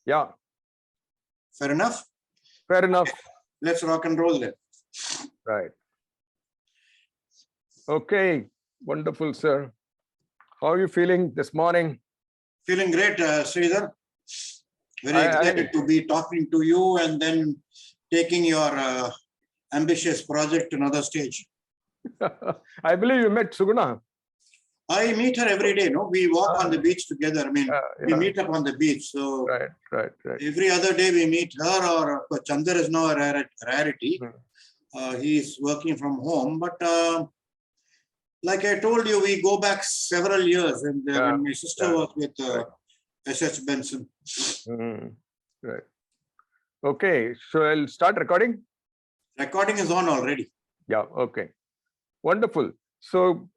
Yeah. Fair enough? Fair enough. Let's rock and roll then. Right. Okay. Wonderful, sir. How are you feeling this morning? Feeling great, Sridhar. Very excited to be talking to you and then taking your ambitious project to another stage. I believe you met Suguna. I meet her every day. No, we walk on the beach together. I mean, we meet up on the beach. So right. Every other day we meet her, or Chandar is now a rarity. He's working from home, but like I told you, we go back several years, and when my sister was with S.H. Benson. Right. Okay, so I'll start recording. Recording is on already. Yeah. Okay. Wonderful. So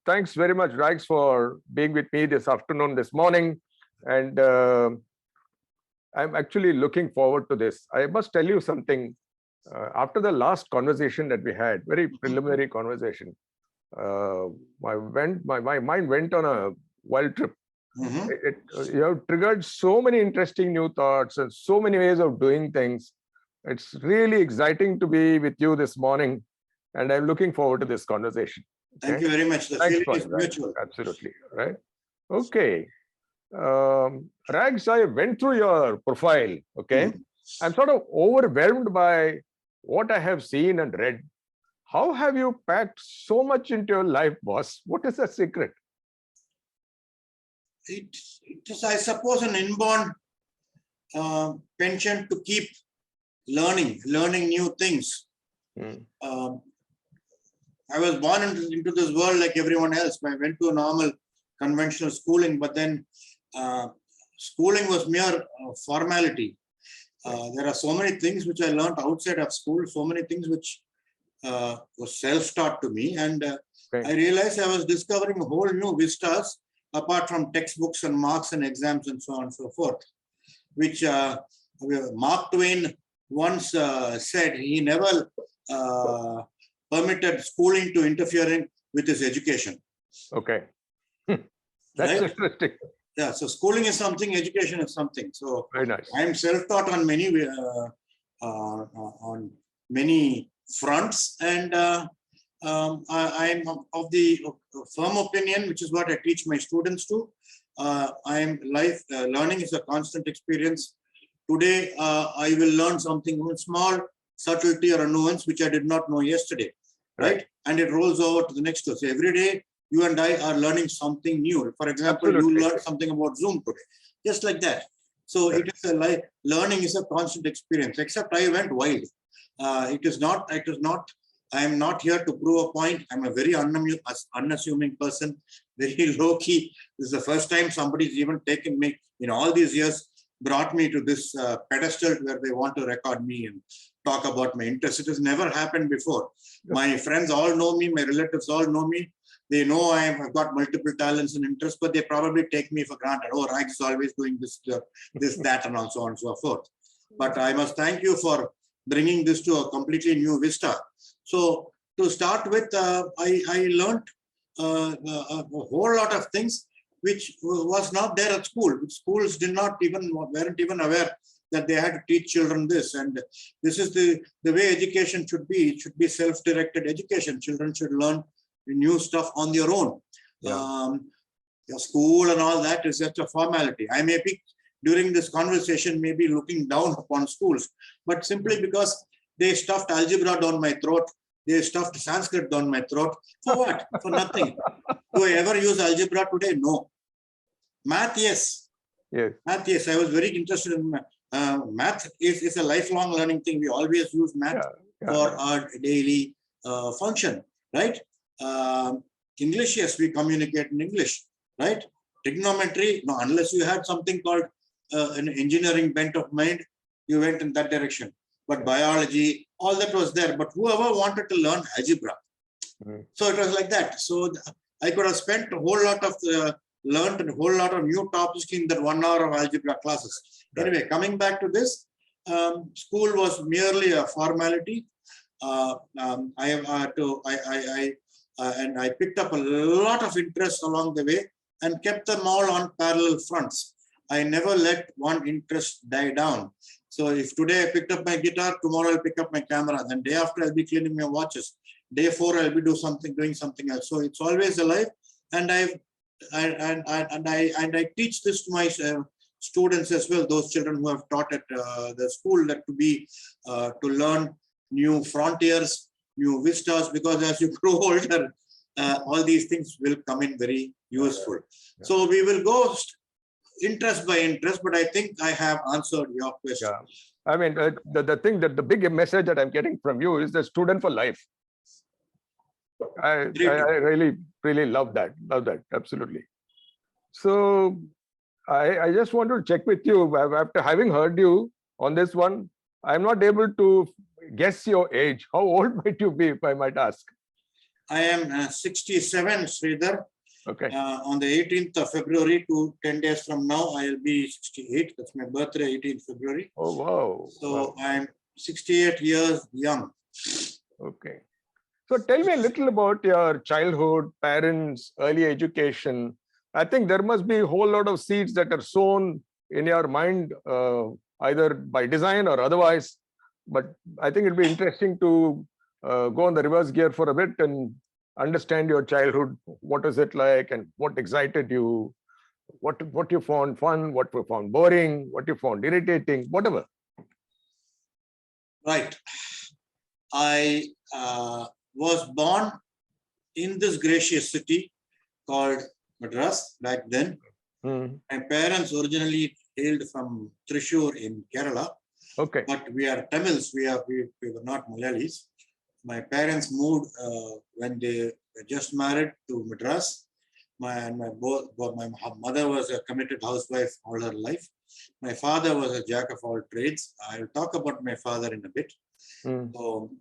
thanks very much, Rags, for being with me this afternoon, this morning. And I'm actually looking forward to this. I must tell you something. After the last conversation that we had, very preliminary conversation, my mind went on a wild trip. You have triggered so many interesting new thoughts and so many ways of doing things. It's really exciting to be with you this morning, and I'm looking forward to this conversation. Okay? Thank you very much. The feeling is mutual. Absolutely. Right. Okay. Rags, I went through your profile. Okay. I'm sort of overwhelmed by what I have seen and read. How have you packed so much into your life, boss? What is the secret? It is, I suppose, an inborn penchant to keep learning new things. I was born into this world like everyone else. I went to a normal conventional schooling, but then schooling was mere formality. There are so many things which I learned outside of school, so many things which was self-taught to me. And I realized I was discovering a whole new vistas apart from textbooks and marks and exams and so on and so forth, which Mark Twain once said he never permitted schooling to interfere with his education. Okay. That's interesting. Yeah, so schooling is something, education is something. So very nice. I am self-taught on many fronts, and I'm of the firm opinion, which is what I teach my students to. Learning is a constant experience. Today, I will learn something small, subtlety or a nuance which I did not know yesterday, right? And it rolls over to the next one. So every day, you and I are learning something new. For example, you learned something about Zoom today, just like that. So it is learning is a constant experience, except I went wild. It is not, I am not here to prove a point. I'm a very unassuming person, very low key. This is the first time somebody's even taken me in all these years, brought me to this pedestal where they want to record me and talk about my interests. It has never happened before. My friends all know me, my relatives all know me. They know I have got multiple talents and interests, but they probably take me for granted. Oh, Rag is always doing this, that, and so on and so forth. But I must thank you for bringing this to a completely new vista. So to start with, I learned a whole lot of things which was not there at school. Schools weren't even aware that they had to teach children this. And this is the way education should be. It should be self-directed education. Children should learn new stuff on their own. Your school and all that is just a formality. I may be, during this conversation, maybe looking down upon schools, but simply because they stuffed algebra down my throat, they stuffed Sanskrit down my throat. For what? For nothing. Do I ever use algebra today? No. Math, yes. Math, yes. I was very interested in math. Is a lifelong learning thing. We always use math for our daily function, right? English, yes, we communicate in English, right? Trigonometry, no, unless you had something called an engineering bent of mind, you went in that direction. But biology, all that was there. But whoever wanted to learn algebra, so it was like that. So I could have spent a whole lot of learned a whole lot of new topics in that 1 hour of algebra classes. Anyway, coming back to this, school was merely a formality. And I picked up a lot of interest along the way and kept them all on parallel fronts. I never let one interest die down. So if today I picked up my guitar, tomorrow I'll pick up my camera. Then day after I'll be cleaning my watches. Day 4 I'll be doing something else. So it's always alive. And I teach this to my students as well. Those children who have taught at the school, that to learn new frontiers, new vistas. Because as you grow older, all these things will come in very useful. Yeah. So we will go interest by interest, but I think I have answered your question. Yeah. I mean, the thing that the big message that I'm getting from you is the student for life. I really, really love that. Absolutely. So I just want to check with you, after having heard you on this one, I'm not able to guess your age. How old might you be, if I might ask? I am 67, Sridhar. Okay. On the 18th of February, 10 days from now, I'll be 68. That's my birthday, 18th February. Oh, wow. So wow. I'm 68 years young. Okay. So tell me a little about your childhood, parents, early education. I think there must be a whole lot of seeds that are sown in your mind, either by design or otherwise. But I think it'd be interesting to go on the reverse gear for a bit and understand your childhood. What is it like, and what excited you? What you found fun? What you found boring? What you found irritating? Whatever. Right. I was born in this gracious city called Madras back then. My parents originally hailed from Thrissur in Kerala. Okay. But we are Tamils. We were not Malayalis. My parents moved when they were just married to Madras. My mother was a committed housewife all her life. My father was a jack of all trades. I'll talk about my father in a bit. So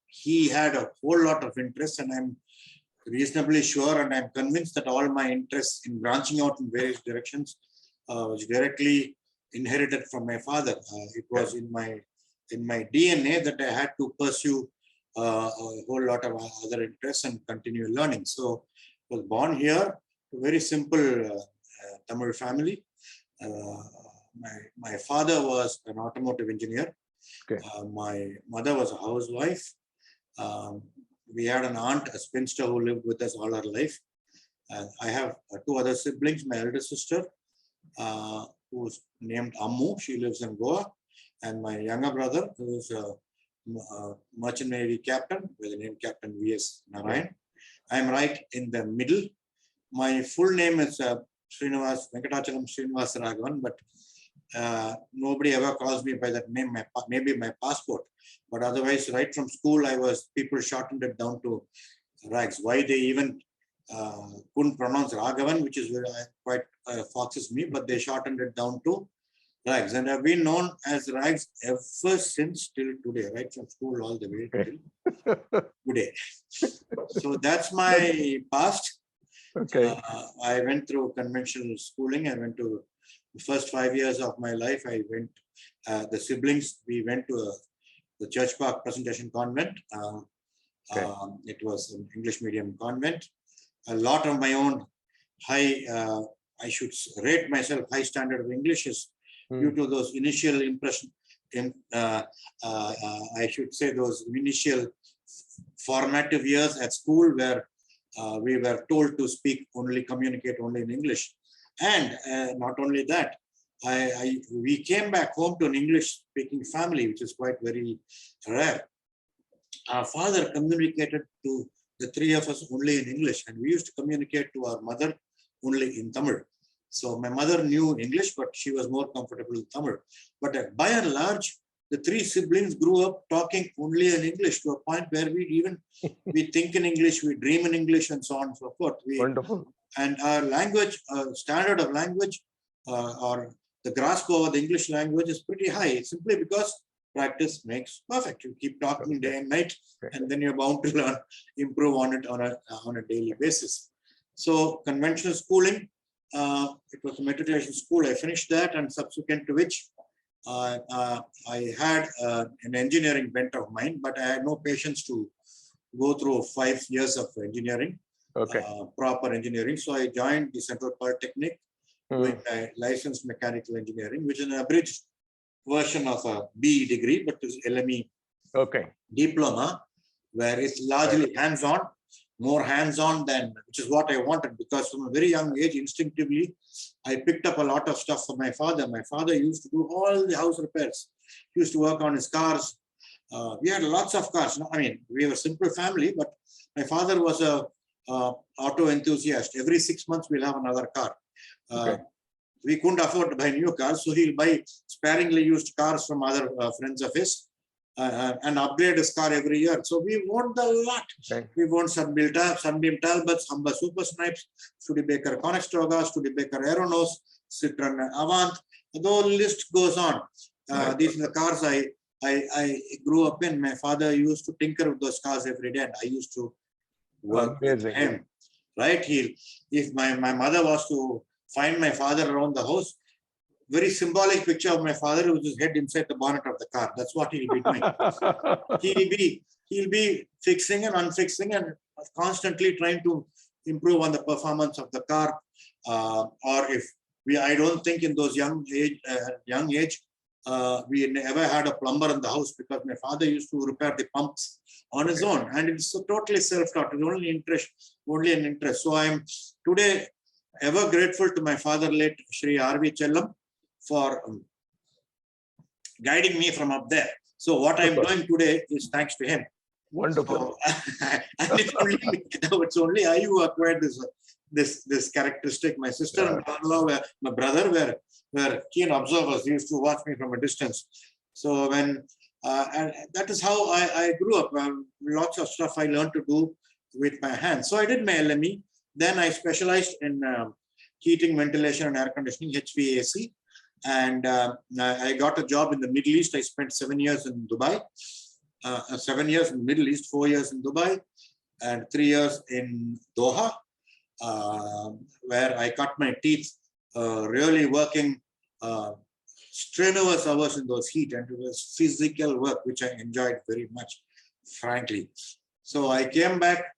he had a whole lot of interest, and I'm reasonably sure, and I'm convinced that all my interests in branching out in various directions was directly inherited from my father. It was in my DNA that I had to pursue a whole lot of other interests and continue learning. So I was born here, a very simple Tamil family. My father was an automotive engineer. Okay. My mother was a housewife. We had an aunt, a spinster, who lived with us all her life. I have 2 other siblings. My elder sister, who's named Ammu, she lives in Goa, and my younger brother, who's a merchant navy captain with the name Captain V.S. Narayan. I'm right in the middle. My full name is Venkatachalam Srinivas Raghavan, but nobody ever calls me by that name. Maybe my passport, but otherwise, right from school, people shortened it down to Rags. Why they even couldn't pronounce Raghavan, which is quite foxes me, but they shortened it down to Rags, and I've been known as Rags ever since till today, right from school all the way till today. So that's my past. Okay. I went through conventional schooling. I went to the first 5 years of my life. I went, the siblings, we went to the Church Park Presentation Convent. It was an English medium convent. A lot of my own high, I should rate myself high standard of English is due to those initial impression. I should say those initial formative years at school where we were told to communicate only in English. And not only that, we came back home to an English-speaking family, which is quite very rare. Our father communicated to the 3 of us only in English, and we used to communicate to our mother only in Tamil. So my mother knew English, but she was more comfortable in Tamil. But by and large, the 3 siblings grew up talking only in English, to a point where we think in English, we dream in English, and so on and so forth. Wonderful. And our language, standard of language, or the grasp over the English language is pretty high, simply because practice makes perfect. You keep talking day and night, and then you're bound to learn, improve on it on a daily basis. So conventional schooling, it was a matriculation school. I finished that, and subsequent to which I had an engineering bent of mine, but I had no patience to go through 5 years of engineering, proper engineering. So I joined the Central Polytechnic with a licensed mechanical engineering, which is an abridged version of a B degree, but is LME diploma, where it's largely hands-on, more hands-on than, which is what I wanted, because from a very young age, instinctively, I picked up a lot of stuff from my father. My father used to do all the house repairs. He used to work on his cars. We had lots of cars. I mean, we were a simple family, but my father was a auto enthusiast. Every 6 months, we'll have another car. We couldn't afford to buy new cars, so he'll buy sparingly used cars from other friends of his and upgrade his car every year. So we owned a lot. We owned Sunbeam Talbots, Humber Super Snipes, Studebaker Conestoga, Studebaker Aeronos, Citroen Avant. The whole list goes on. These are the cars I grew up in. My father used to tinker with those cars every day, and I used to work with him. Right? If my mother was to find my father around the house, very symbolic picture of my father with his head inside the bonnet of the car. That's what he'll be doing. He'll be fixing and unfixing and constantly trying to improve on the performance of the car. Or if I don't think in those young age, we never had a plumber in the house, because my father used to repair the pumps on his own, and it's totally self-taught. It's only an interest. So I'm today ever grateful to my father, late Shri R.V. Chellam, for guiding me from up there. So what I'm doing today is thanks to him. Wonderful. So, and it's only I who acquired this characteristic. My sister and brother-in-law, my brother were keen observers. They used to watch me from a distance. So when and that is how I grew up. Lots of stuff I learned to do with my hands. So I did my LME. Then I specialized in heating, ventilation, and air conditioning, HVAC. And I got a job in the Middle East. I spent 7 years in Dubai, 7 years in the Middle East, 4 years in Dubai, and 3 years in Doha, where I cut my teeth, really working strenuous hours in those heat, and it was physical work, which I enjoyed very much, frankly. So I came back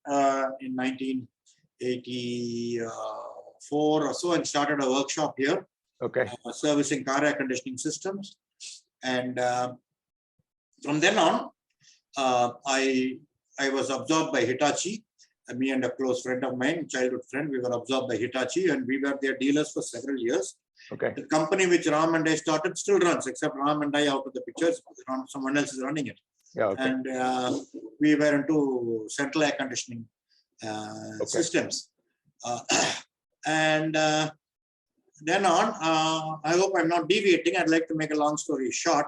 in 1984 or so and started a workshop here. Servicing car air conditioning systems. And from then on, I was absorbed by Hitachi. Me and a close friend of mine, childhood friend, we were absorbed by Hitachi, and we were their dealers for several years. The company which Ram and I started still runs, except Ram and I out of the pictures. Someone else is running it. And we were into central air conditioning systems. And then on, I hope I'm not deviating. I'd like to make a long story short.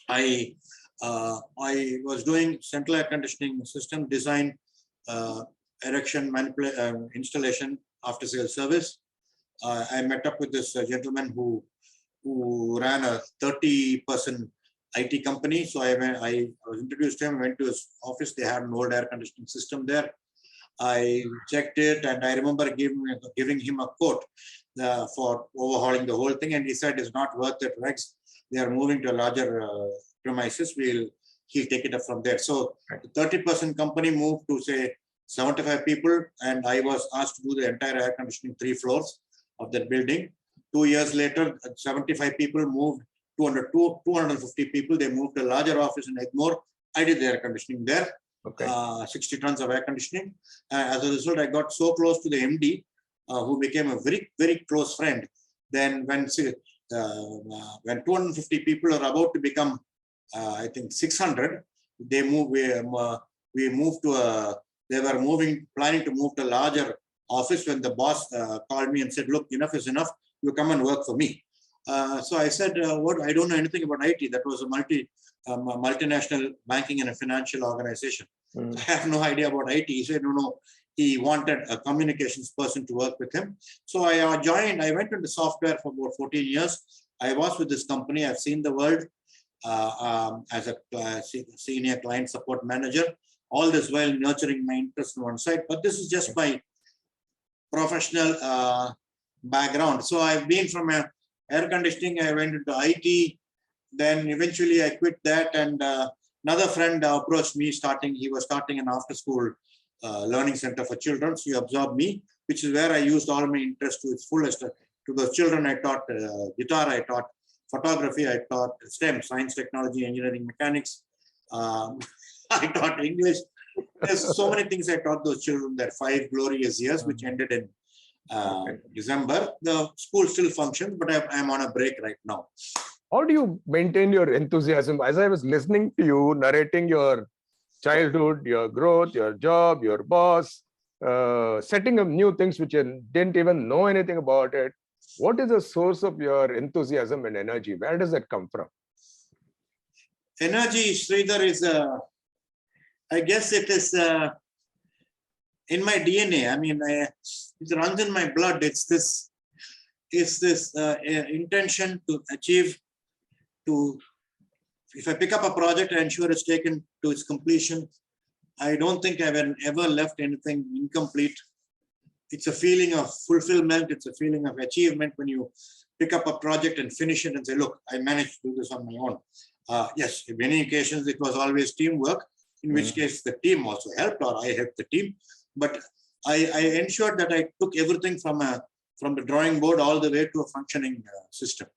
I was doing central air conditioning system design, erection, installation, after sales service. I met up with this gentleman who ran a 30-person IT company. So I was introduced to him, went to his office. They had an old air conditioning system there. I checked it, and I remember giving him a quote for overhauling the whole thing, and he said it's not worth it, Rex. They are moving to a larger premises. He'll take it up from there. So the 30-person company moved to say 75 people, and I was asked to do the entire air conditioning 3 floors of that building. 2 years later, 75 people moved 250 people. They moved to a larger office in Egmore. I did the air conditioning there. 60 tons of air conditioning. As a result, I got so close to the MD, who became a very, very close friend. Then when 250 people are about to become, I think 600, they moved. We moved to they were planning to move to a larger office when the boss called me and said, "Look, enough is enough. You come and work for me." So I said, "What? I don't know anything about IT. That was a multinational banking and a financial organization. I have no idea about IT." He said, no. He wanted a communications person to work with him. So I joined. I went into software for about 14 years. I was with this company. I've seen the world as a senior client support manager. All this while nurturing my interest on one side. But this is just my professional background. So I've been from air conditioning. I went into IT. Then eventually I quit that, and another friend approached me. He was starting an after-school learning center for children. So he absorbed me, which is where I used all my interest to its fullest. To those children, I taught guitar, I taught photography, I taught STEM, science, technology, engineering, mechanics. I taught English. There's so many things I taught those children. Their 5 glorious years, which ended in December. The school still functions, but I'm on a break right now. How do you maintain your enthusiasm? As I was listening to you narrating your childhood, your growth, your job, your boss, setting up new things which you didn't even know anything about it. What is the source of your enthusiasm and energy? Where does that come from? Energy, Sridhar, is, I guess it is in my DNA. I mean, it runs in my blood. It's this intention to achieve, if I pick up a project, I ensure it's taken to its completion. I don't think I've ever left anything incomplete. It's a feeling of fulfillment. It's a feeling of achievement when you pick up a project and finish it and say, look, I managed to do this on my own. Yes, in many occasions, it was always teamwork, in which case the team also helped, or I helped the team. But I ensured that I took everything from the drawing board all the way to a functioning system.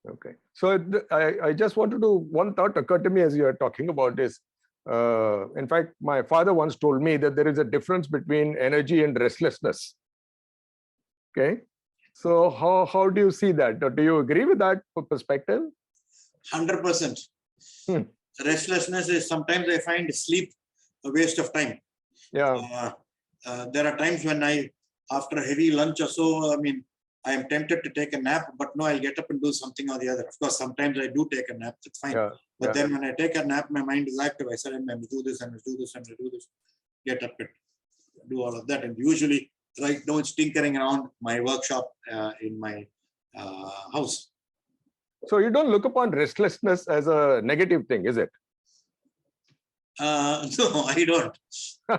Okay. So I just wanted to, one thought occurred to me as you are talking about this. In fact, my father once told me that there is a difference between energy and restlessness. Okay. So how do you see that? Do you agree with that perspective? 100%. Restlessness is, sometimes I find sleep a waste of time. Yeah. There are times when after a heavy lunch or so, I mean, I am tempted to take a nap, but no, I'll get up and do something or the other. Of course, sometimes I do take a nap, that's fine. Yeah. But then when I take a nap, my mind is active. I said, I must do this, I must do this, I must do this. Get up and do all of that. And usually, right now, it's tinkering around my workshop in my house. So you don't look upon restlessness as a negative thing, is it? No, I don't.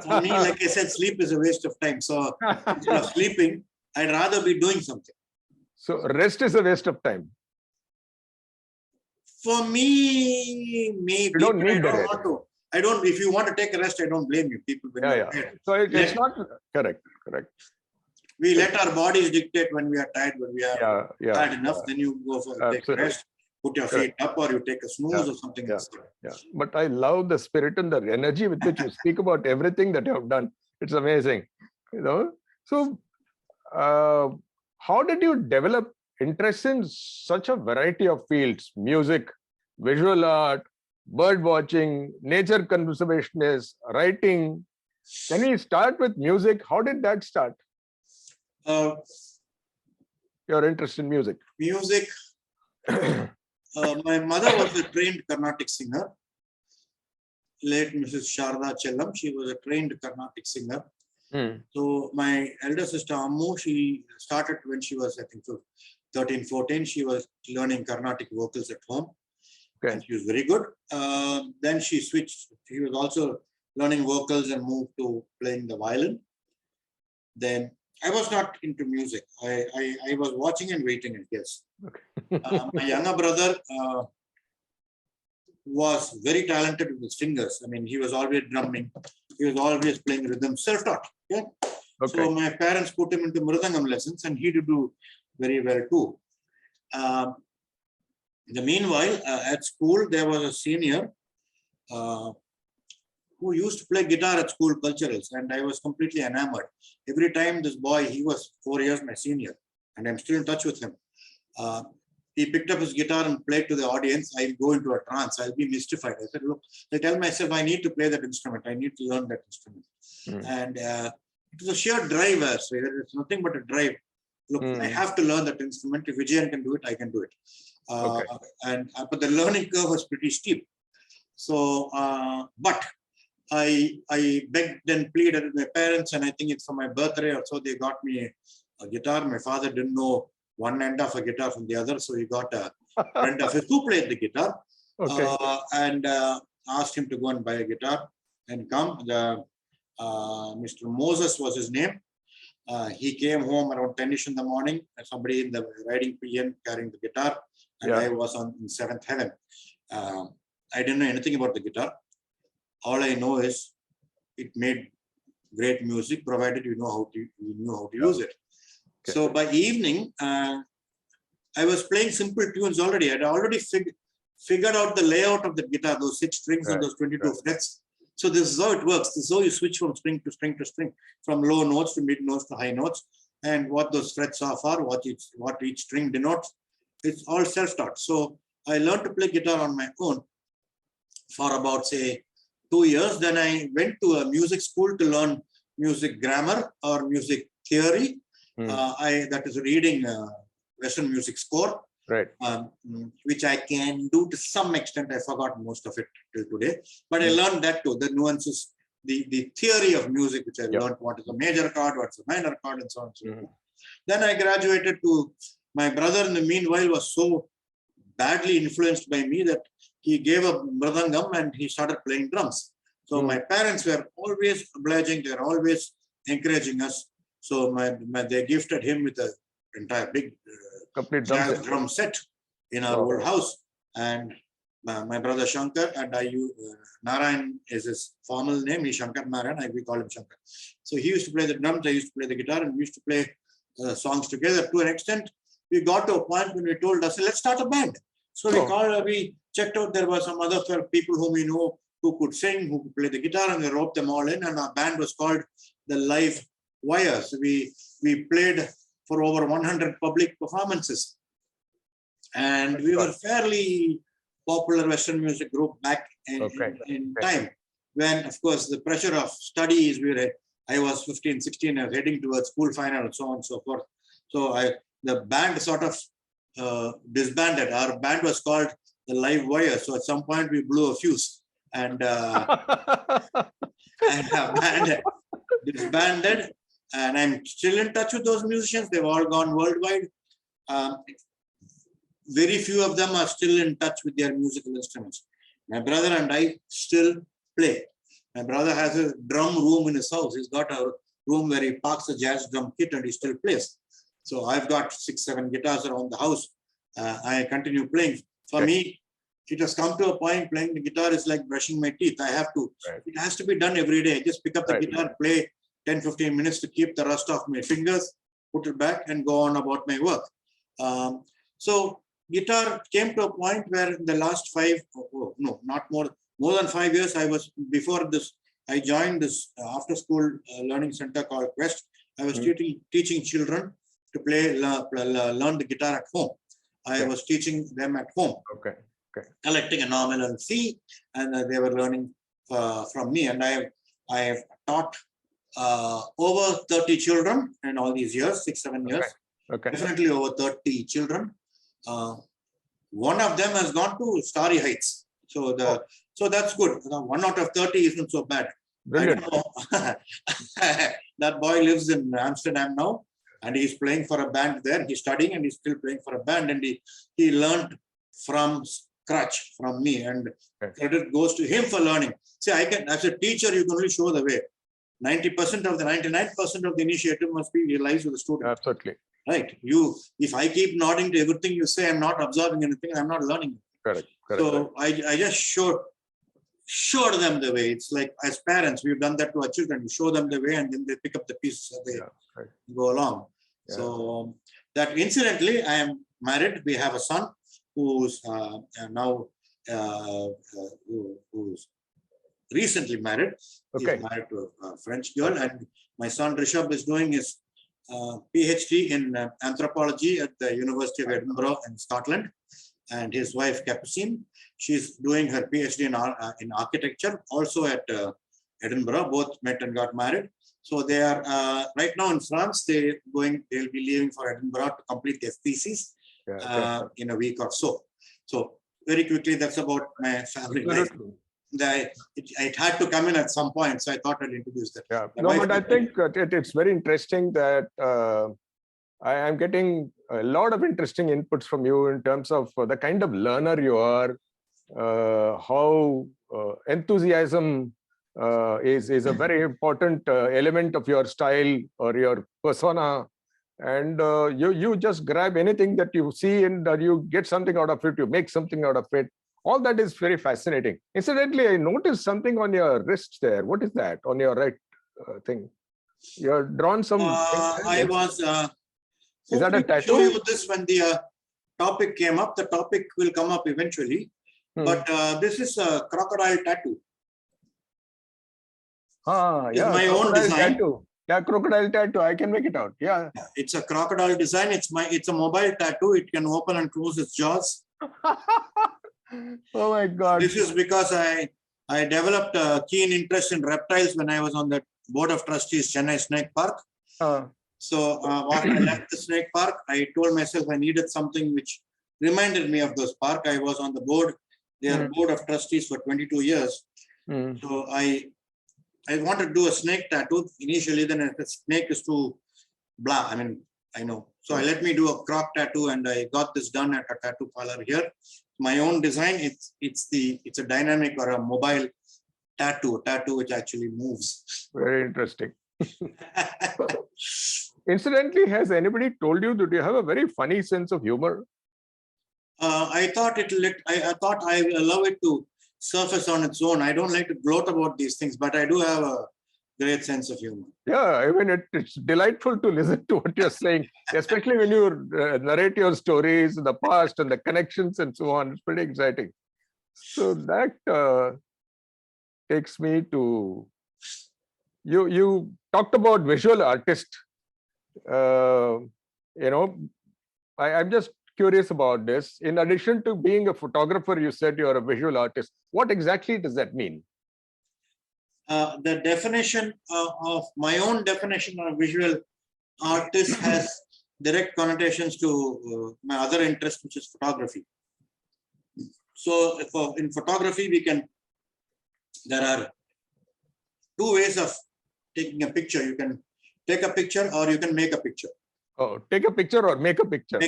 For me, like I said, sleep is a waste of time. So instead of sleeping, I'd rather be doing something. So rest is a waste of time. For me, maybe. You don't need the rest. I don't. If you want to take a rest, I don't blame you. People. So it's not correct. We let our bodies dictate when we are tired. When we are tired enough, then you go for take a rest. Put your feet up, or you take a snooze or something else. Yeah. But I love the spirit and the energy with which you speak about everything that you have done. It's amazing. So how did you develop interest in such a variety of fields? Music, visual art, bird watching, nature conservationist, writing. Can we start with music? How did that start? Your interest in music? Music. My mother was a trained Carnatic singer. Late Mrs. Sharda Chellam, she was a trained Carnatic singer. So my elder sister Ammu, she started when she was, I think, 13, 14. She was learning Carnatic vocals at home. Okay. And she was very good. Then she switched. She was also learning vocals and moved to playing the violin. Then I was not into music. I was watching and waiting, I guess. Okay. My younger brother was very talented with his fingers. I mean, he was always drumming. He was always playing rhythm, self-taught. Okay? So my parents put him into mridangam lessons, and he did do very well too. Meanwhile, at school, there was a senior who used to play guitar at school culturals, and I was completely enamored. Every time this boy, he was 4 years my senior, and I'm still in touch with him. He picked up his guitar and played to the audience. I'll go into a trance. I'll be mystified. I said, look, I tell myself, I need to play that instrument. I need to learn that instrument. And it was a sheer drive. It's nothing but a drive. Look, I have to learn that instrument. If Vijayan can do it, I can do it. But the learning curve was pretty steep. So, but I begged and pleaded with my parents, and I think it's for my birthday or so, they got me a guitar. My father didn't know one end of a guitar from the other, so he got a friend of his who played the guitar, and asked him to go and buy a guitar and come. Mr. Moses was his name. He came home around 10ish in the morning. Somebody in the riding PN carrying the guitar, and I was in seventh heaven. I didn't know anything about the guitar. All I know is it made great music, provided you knew how to use it. Okay. So by evening, I was playing simple tunes already. I'd already figured out the layout of the guitar, those 6 strings and those 22 frets. So this is how it works. This is how you switch from string to string to string, from low notes to mid notes to high notes, and what those frets are for, what each string denotes. It's all self-taught. So I learned to play guitar on my own for about, say, 2 years. Then I went to a music school to learn music grammar or music theory. That is reading Western music score, right? Which I can do to some extent. I forgot most of it till today, but I learned that too, the nuances, the theory of music, which I learned what is a major chord, what's a minor chord, and so on and so forth. Then I graduated to, my brother in the meanwhile was so badly influenced by me that he gave up mridangam and he started playing drums. So my parents were always obliging, they were always encouraging us. So they gifted him with an entire big complete drum set in our old house. And my brother Shankar, and Narayan is his formal name, he's Shankar Narayan, we call him Shankar. So he used to play the drums, I used to play the guitar, and we used to play songs together. To an extent, we got to a point when we told us, let's start a band. So we checked out, there were some other people whom we know who could sing, who could play the guitar, and we roped them all in, and our band was called the Live Wires. We played for over 100 public performances, and we were fairly popular Western music group back in time, when, of course, the pressure of studies, I was 15, 16, I was heading towards school final and so on and so forth. So the band sort of disbanded. Our band was called the Live Wire. So at some point we blew a fuse, and our band disbanded. And I'm still in touch with those musicians. They've all gone worldwide. Very few of them are still in touch with their musical instruments. My brother and I still play. My brother has a drum room in his house. He's got a room where he parks a jazz drum kit and he still plays. So I've got 6, 7 guitars around the house. I continue playing. For me, it has come to a point, playing the guitar is like brushing my teeth. I have to, it has to be done every day. I just pick up the guitar, play 10, 15 minutes to keep the rust off my fingers, put it back and go on about my work. So guitar came to a point where in the last more than 5 years, I joined this after school learning center called Quest. I was teaching children to learn the guitar at home. I was teaching them at home, collecting a nominal fee, and they were learning from me. And I have taught over 30 children in all these years, 6, 7 years. Definitely over 30 children. One of them has gone to Starry Heights. So that's good. 1 out of 30 isn't so bad. Brilliant. That boy lives in Amsterdam now, and he's playing for a band there. He's studying and he's still playing for a band, and he learned from scratch from me, and credit goes to him for learning. See, I can, as a teacher, you can only show the way. 99% of the initiative must be lies with the student. Absolutely. Right. If I keep nodding to everything you say, I'm not observing anything, I'm not learning. Correct. So I just showed them the way. It's like, as parents, we've done that to our children. We show them the way, and then they pick up the pieces as they go along. Yeah. So that, incidentally, I am married. We have a son who's now who's recently married. He's married to a French girl, and my son Rishabh is doing his PhD in anthropology at the University of Edinburgh in Scotland, and his wife Capucine, she's doing her PhD in architecture also at Edinburgh. Both met and got married. So they are right now in France. They'll be leaving for Edinburgh to complete their thesis in a week or so. So very quickly, that's about my family life. It had to come in at some point, so I thought I'd introduce that. Yeah. No, but I think it's very interesting that I am getting a lot of interesting inputs from you in terms of the kind of learner you are, how enthusiasm is a very important element of your style or your persona, and you just grab anything that you see and you get something out of it, you make something out of it. All that is very fascinating. Incidentally, I noticed something on your wrist there. What is that on your right thing? You're drawn some. I was. Is that a tattoo? Show you this when the topic came up. The topic will come up eventually. But this is a crocodile tattoo. It's yeah, my own design. Tattoo. Yeah, crocodile tattoo. I can make it out. Yeah. It's a crocodile design. It's a mobile tattoo. It can open and close its jaws. Oh my God. This is because I developed a keen interest in reptiles when I was on the board of trustees, Chennai Snake Park. So after I left the snake park, I told myself I needed something which reminded me of this park. I was on the board, their board of trustees for 22 years. So I wanted to do a snake tattoo initially, then the snake is too blah. I mean, I know. So I let me do a croc tattoo, and I got this done at a tattoo parlor here. My own design. It's a dynamic or a mobile tattoo which actually moves. Very interesting. Incidentally, has anybody told you that you have a very funny sense of humor? I thought I will allow it to surface on its own. I don't like to gloat about these things, but I do have a great sense of humor. Yeah, I mean, it's delightful to listen to what you're saying, especially when you narrate your stories in the past and the connections and so on. It's pretty exciting. So that takes me to, you talked about visual artist. I'm just curious about this. In addition to being a photographer, you said you're a visual artist. What exactly does that mean? The definition of my own definition of visual artist has direct connotations to my other interest, which is photography. So in photography, there are two ways of taking a picture. You can take a picture or you can make a picture. Oh, take a picture or make a picture.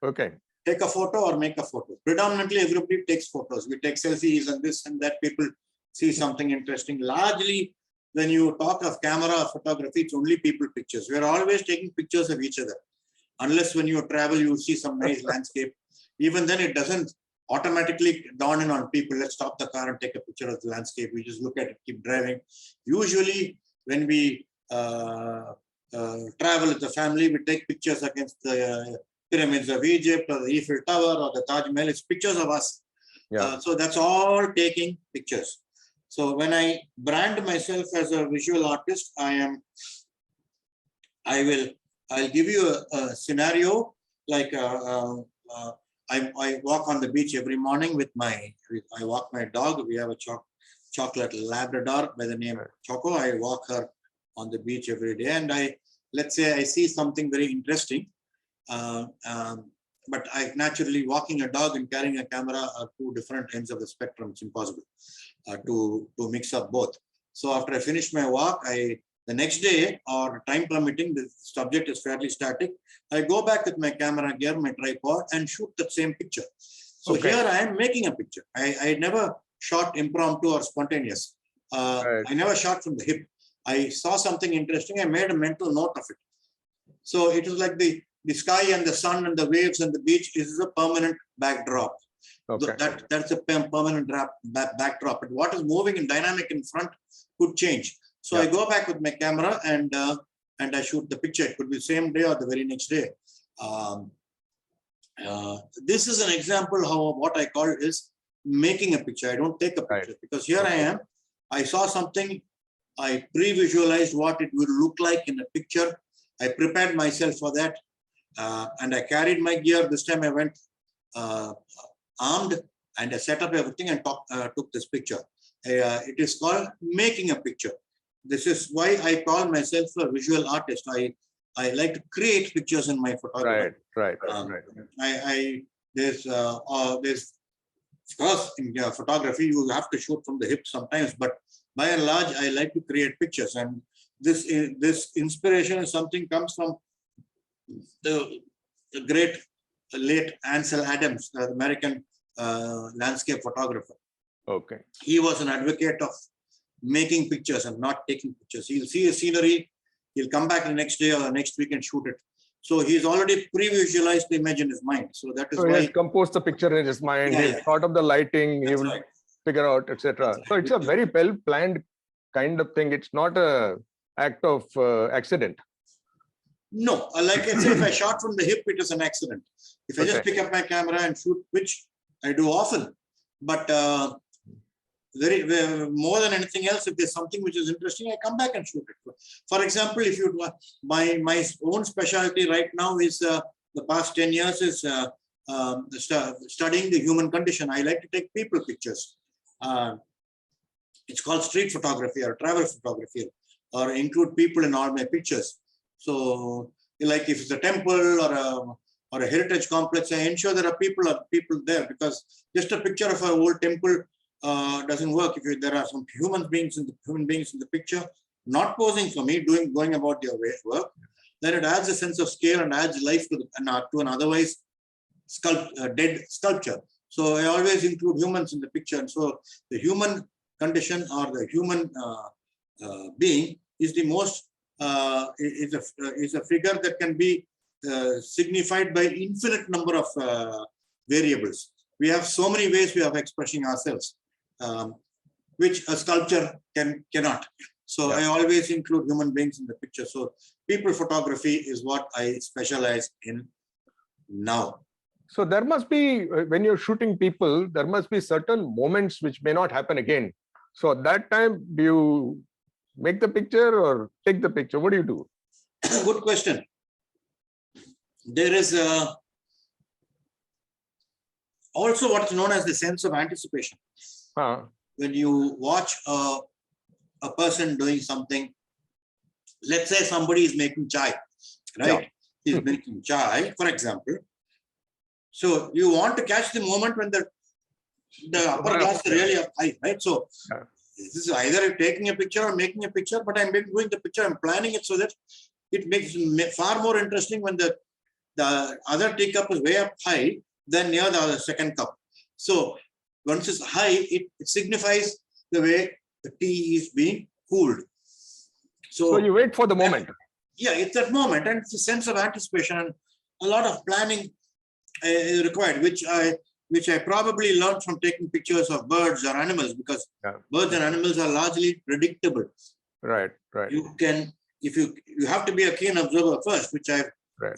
Okay. Take a photo or make a photo. Predominantly, everybody takes photos. We take selfies and this and that. People see something interesting. Largely, when you talk of camera or photography, it's only people pictures. We are always taking pictures of each other. Unless when you travel, you see some nice landscape. Even then, it doesn't automatically dawn in on people. Let's stop the car and take a picture of the landscape. We just look at it, keep driving. Usually, when we travel with the family, we take pictures against the pyramids of Egypt or the Eiffel Tower or the Taj Mahal. It's pictures of us. Yeah. So that's all taking pictures. So when I brand myself as a visual artist, I'll give you a scenario like I walk on the beach every morning I walk my dog. We have a chocolate Labrador by the name Choco. I walk her on the beach every day, and let's say I see something very interesting. But naturally, walking a dog and carrying a camera are two different ends of the spectrum. It's impossible to mix up both. So after I finish my walk, the next day, or time permitting, the subject is fairly static. I go back with my camera gear, my tripod, and shoot the same picture. So here I am making a picture. I never shot impromptu or spontaneous. I never shot from the hip. I saw something interesting. I made a mental note of it. So it is like the sky and the sun and the waves and the beach is a permanent backdrop. Okay. That's a permanent backdrop. But what is moving and dynamic in front could change. So I go back with my camera and I shoot the picture. It could be the same day or the very next day. This is an example of what I call is making a picture. I don't take a picture because here I am. I saw something. I pre-visualized what it would look like in a picture. I prepared myself for that. And I carried my gear. This time I went armed and I set up everything and took this picture. It is called making a picture. This is why I call myself a visual artist. I like to create pictures in my photography. Right. There's of course in photography you have to shoot from the hip sometimes, but by and large I like to create pictures, and this inspiration is something comes from the great late Ansel Adams, the American landscape photographer. Okay. He was an advocate of making pictures and not taking pictures. He'll see a scenery, he'll come back the next day or the next week and shoot it. So he's already pre-visualized the image in his mind. So that is why he has composed the picture in his mind. He's thought of the lighting, he will figure out, etc. So it's a very well-planned kind of thing. It's not an act of accident. No, like I say, if I shot from the hip, it is an accident. If I just pick up my camera and shoot, which I do often, but more than anything else, if there's something which is interesting, I come back and shoot it. For example, if you my own specialty right now is the past 10 years is studying the human condition. I like to take people pictures. It's called street photography or travel photography, or include people in all my pictures. So, like if it's a temple or a heritage complex, I ensure there are people there, because just a picture of an old temple doesn't work. If there are some human beings in the picture, not posing for me, going about their work, then it adds a sense of scale and adds life to an otherwise dead sculpture. So I always include humans in the picture, and so the human condition or the human being is the most is a figure that can be signified by infinite number of variables. We have so many ways we of expressing ourselves, which a sculpture cannot. So I always include human beings in the picture. So people photography is what I specialize in now. So there must be, when you're shooting people, there must be certain moments which may not happen again. So at that time, do you make the picture or take the picture? What do you do? Good question. There is also what's known as the sense of anticipation. When you watch a person doing something, let's say somebody is making chai, right? He's making chai, for example. So you want to catch the moment when the upper glass is really up high, right? So this is either taking a picture or making a picture, but I'm doing the picture, I'm planning it so that it makes it far more interesting when the other teacup is way up high than near the second cup. So once it's high, it signifies the way the tea is being cooled. So you wait for the moment. Yeah, it's that moment, and it's a sense of anticipation, and a lot of planning is required, which I probably learned from taking pictures of birds or animals, because birds and animals are largely predictable. Right. You can, if you have to be a keen observer first, which I've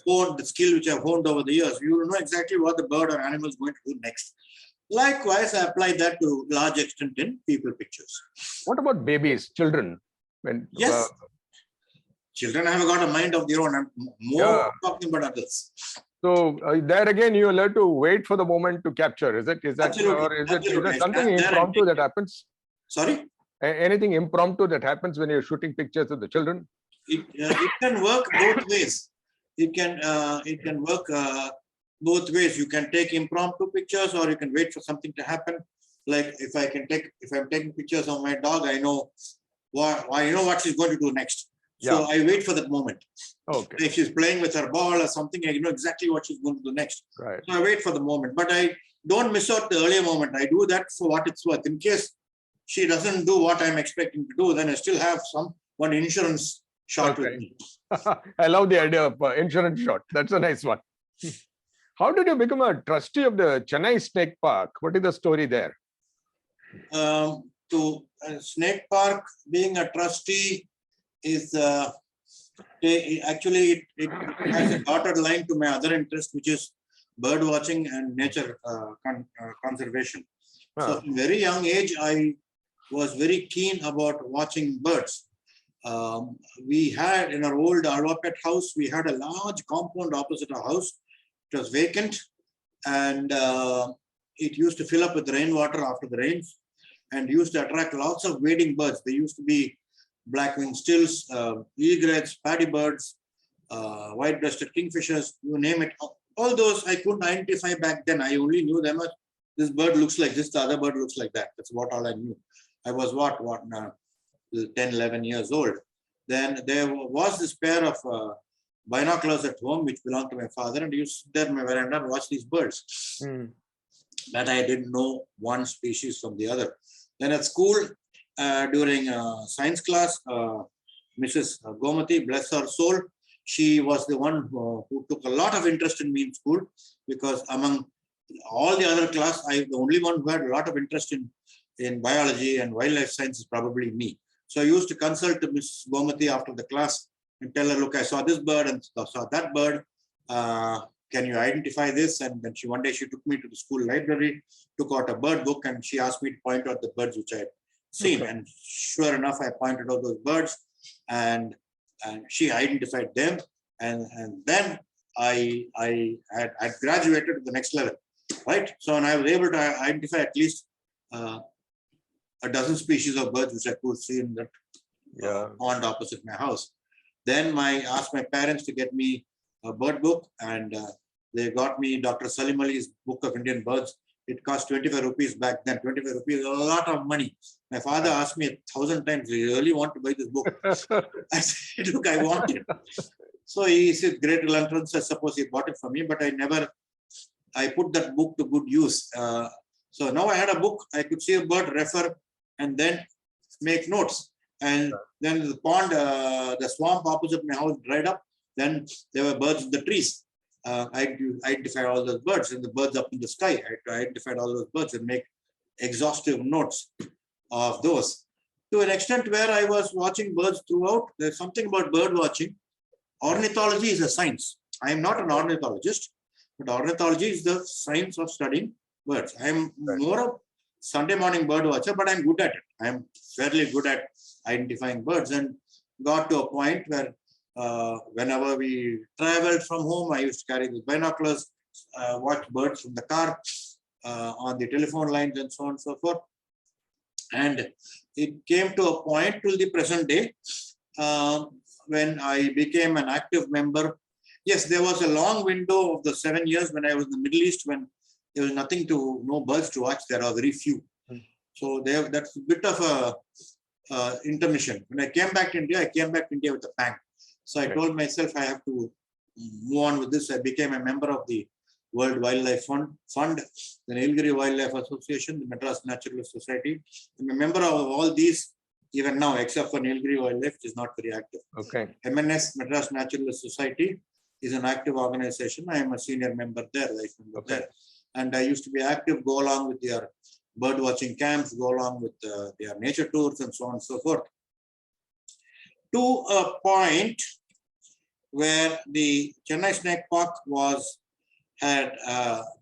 honed, the skill which I've honed over the years. You will know exactly what the bird or animal is going to do next. Likewise, I apply that to large extent in people pictures. What about babies, children? Yes. Children have got a mind of their own. I'm more talking about adults. So there again, you learn to wait for the moment to capture. Is that Absolutely. or is it something impromptu that happens? Sorry? Anything impromptu that happens when you're shooting pictures of the children? It can work both ways. It can work both ways. You can take impromptu pictures, or you can wait for something to happen. Like if I'm taking pictures of my dog, I know what she's going to do next. So I wait for that moment. Okay. If she's playing with her ball or something, I know exactly what she's going to do next. Right. So I wait for the moment, but I don't miss out the earlier moment. I do that for what it's worth. In case she doesn't do what I'm expecting to do, then I still have one insurance shot with me. I love the idea of insurance shot. That's a nice one. How did you become a trustee of the Chennai Snake Park? What is the story there? To Snake Park, being a trustee is actually it has a dotted line to my other interest, which is bird watching and nature conservation. So from very young age, I was very keen about watching birds. We had in our old Alwapet house, we had a large compound opposite our house. It was vacant, and it used to fill up with rainwater after the rains, and used to attract lots of wading birds. There used to be black-winged stills, egrets, paddy birds, white-breasted kingfishers, you name it. All those I couldn't identify back then. I only knew them as this bird looks like this, the other bird looks like that. That's all I knew. I was 10, 11 years old. Then there was this pair of binoculars at home, which belonged to my father, and he used to sit there in my veranda and watch these birds. But I didn't know one species from the other. Then at school, during science class, Mrs. Gomati, bless her soul, she was the one who took a lot of interest in me in school, because among all the other class, the only one who had a lot of interest in biology and wildlife science is probably me. So I used to consult Mrs. Gomati after the class and tell her, look, I saw this bird and saw that bird. Can you identify this? And then one day she took me to the school library, took out a bird book, and she asked me to point out the birds which I had seen. Okay. And sure enough, I pointed out those birds, and she identified them. And then I had graduated to the next level, right? So, and I was able to identify at least a dozen species of birds which I could see in that pond opposite my house. Then I asked my parents to get me a bird book, and they got me Dr. Salim Ali's Book of Indian Birds. It cost 25 rupees back then. 25 rupees is a lot of money. My father asked me 1,000 times, do you really want to buy this book? I said, look, I want it. So he said, great reluctance, I suppose he bought it for me, but I put that book to good use. So now I had a book, I could see a bird, refer, and then make notes. And then the pond, the swamp opposite my house dried up. Then there were birds in the trees. I identified all those birds, and the birds up in the sky. I identified all those birds and make exhaustive notes of those. To an extent where I was watching birds throughout, there's something about bird watching. Ornithology is a science. I am not an ornithologist, but ornithology is the science of studying birds. I am more of Sunday morning bird watcher, but I'm good at it. I'm fairly good at identifying birds, and got to a point where whenever we traveled from home, I used to carry the binoculars, watch birds from the car, on the telephone lines, and so on and so forth. And it came to a point till the present day when I became an active member. Yes, there was a long window of the 7 years when I was in the Middle East, when there was no birds to watch. There are very few. So that's a bit of a intermission. When I came back to India, with a bang. So I told myself I have to move on with this. I became a member of the World Wildlife Fund, the Nilgiri Wildlife Association, the Madras Naturalist Society. I'm a member of all these, even now, except for Nilgiri Wildlife, which is not very active. Okay. MNS, Madras Naturalist Society, is an active organization. I am a senior member there, life member there. And I used to be active, go along with their bird watching camps, go along with their nature tours, and so on and so forth. To a point where the Chennai Snake Park had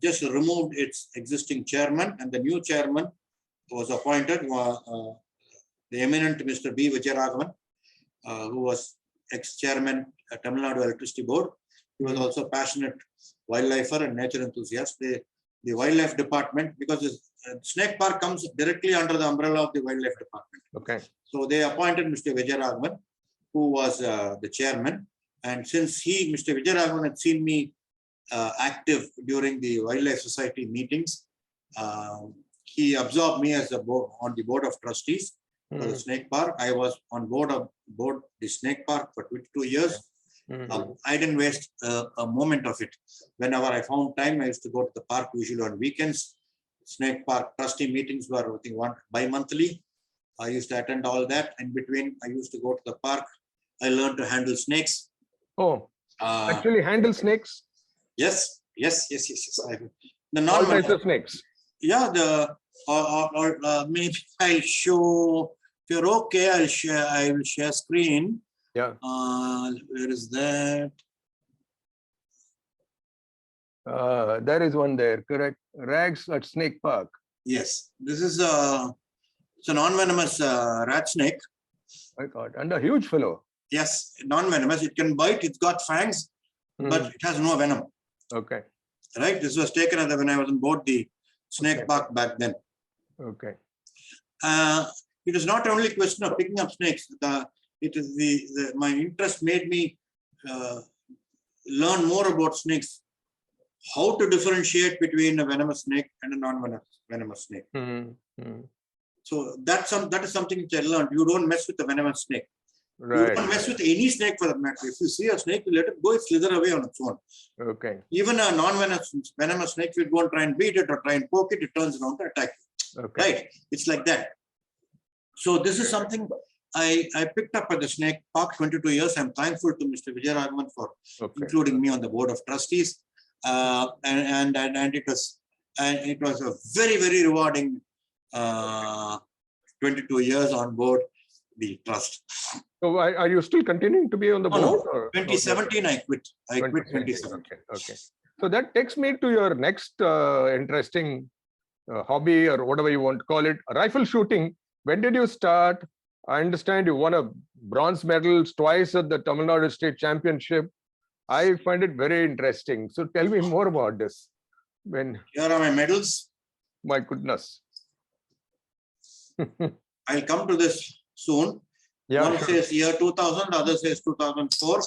just removed its existing chairman, and the new chairman was appointed, the eminent Mr. B. Raghavan, who was ex-chairman at Tamil Nadu Electricity Board. He was also a passionate wildlifer and nature enthusiast. The wildlife department, because the snake park comes directly under the umbrella of the wildlife department. Okay. So they appointed Mr. Raghavan, who was the chairman. And since Mr. Raghavan had seen me active during the Wildlife Society meetings, he absorbed me as on the board of trustees for the snake park. I was on board the snake park for 22 years. I didn't waste a moment of it. Whenever I found time, I used to go to the park, usually on weekends. Snake park trustee meetings were, I think, bi-monthly. I used to attend all that. In between, I used to go to the park. I learned to handle snakes. Oh, actually handle snakes? Yes. The all types of snakes. Yeah, maybe I'll show. If you're okay, I will share screen. Yeah. Where is that? There is one there, correct? Rags at Snake Park. Yes. This is it's a non-venomous rat snake. My God, and a huge fellow. Yes, non-venomous. It can bite. It's got fangs, but it has no venom. Okay. Right. This was taken when I was on board the snake park back then. Okay. It is not only a question of picking up snakes. It is my interest made me learn more about snakes, how to differentiate between a venomous snake and a non-venomous snake. So that is something which I learned. You don't mess with a venomous snake. Right. You don't mess with any snake for that matter. If you see a snake, you let it go, it slither away on its own. Okay. Even a non-venomous snake, if you go and try and beat it or try and poke it, it turns around to attack you. Okay. Right. It's like that. So this is something I picked up at the snake park 22 years. I'm thankful to Mr. Raghavan for including me on the board of trustees. And it was a very, very rewarding 22 years on board. the trust. So are you still continuing to be on the No, board? no. Or? 2017, I quit. I quit 2017. 2017. Okay. So that takes me to your next interesting hobby, or whatever you want to call it, rifle shooting. When did you start? I understand you won a bronze medals twice at the Tamil Nadu State Championship. I find it very interesting. So tell me more about this. When, Here are my medals. my goodness. I'll come to this soon. Yeah, One sure. says year 2000, the other says 2004.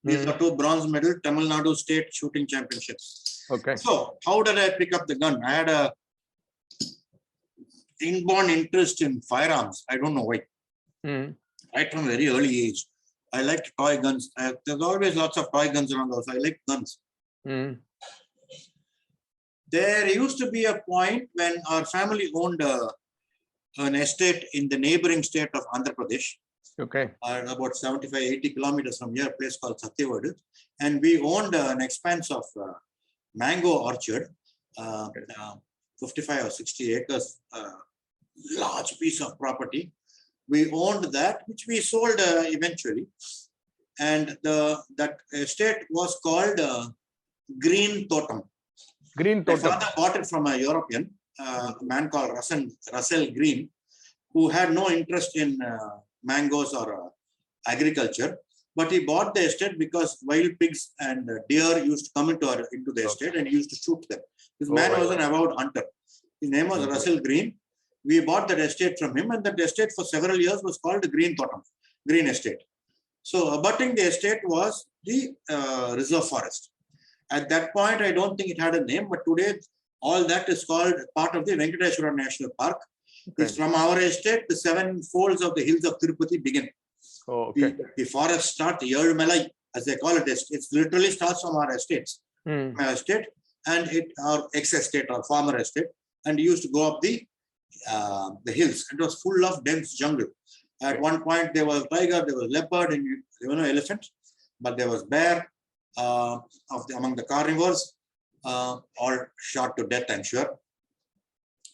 These are 2 bronze medals, Tamil Nadu State Shooting Championships. Okay. So, how did I pick up the gun? I had a inborn interest in firearms. I don't know why. Right from a very early age. I liked toy guns. There's always lots of toy guns around the house. I like guns. There used to be a point when our family owned an estate in the neighboring state of Andhra Pradesh. Okay. About 75, 80 kilometers from here, a place called Satyavadu. And we owned an expanse of mango orchard, 55 or 60 acres, large piece of property. We owned that, which we sold eventually. And that estate was called Green Totem. Green My Totem. father bought it from a European, a man called Russell Green, who had no interest in mangoes or agriculture. But he bought the estate because wild pigs and deer used to come into the estate, and he used to shoot them. This man was an avowed hunter. His name was Russell Green. We bought that estate from him, and that estate for several years was called the Green Totem, Green Estate. So abutting the estate was the reserve forest. At that point, I don't think it had a name, but today all that is called part of the Venkateshwara National Park. Okay. It's from our estate, the 7 folds of the hills of Tirupati begin. Oh, okay. The forest starts, Yelmalai, as they call it. It literally starts from our estates, my estate, and our ex-estate or former estate, and used to go up the hills. It was full of dense jungle. At one point, there was tiger, there was leopard, and there were no elephants, but there was bear among the carnivores, all shot to death, I'm sure.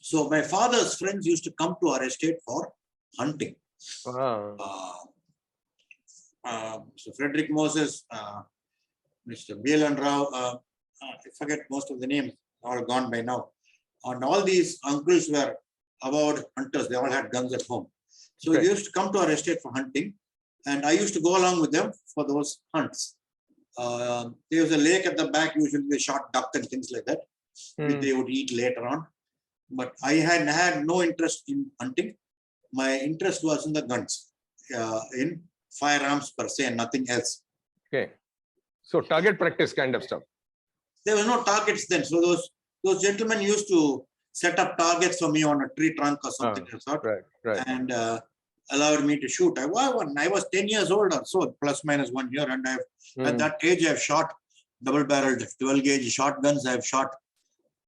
So my father's friends used to come to our estate for hunting. Wow. So Frederick Moses, Mr. Bielan Rao, I forget most of the names, all gone by now. And all these uncles were avowed hunters. They all had guns at home. So they used to come to our estate for hunting, and I used to go along with them for those hunts. There was a lake at the back, usually they shot duck and things like that, which they would eat later on. But I had no interest in hunting. My interest was in the guns, in firearms per se, and nothing else. Okay. So target practice kind of stuff. There was no targets then. So those gentlemen used to set up targets for me on a tree trunk or something. Right. And allowed me to shoot. I was 10 years old or so, plus minus 1 year. And at that age, I've shot double-barreled 12-gauge shotguns. I've shot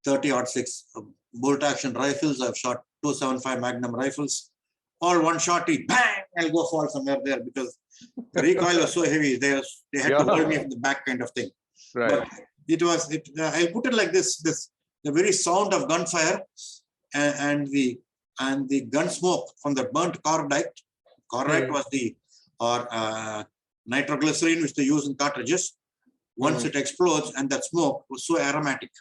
30-06 bolt-action rifles. I've shot 275 Magnum rifles. All one shot, bang! I'll go fall somewhere there because the recoil was so heavy. They had to hold me from the back, kind of thing. Right. But I put it like this: the very sound of gunfire and the gun smoke from the burnt cordite. Cordite was nitroglycerine, which they use in cartridges. Once it explodes, and that smoke was so aromatic.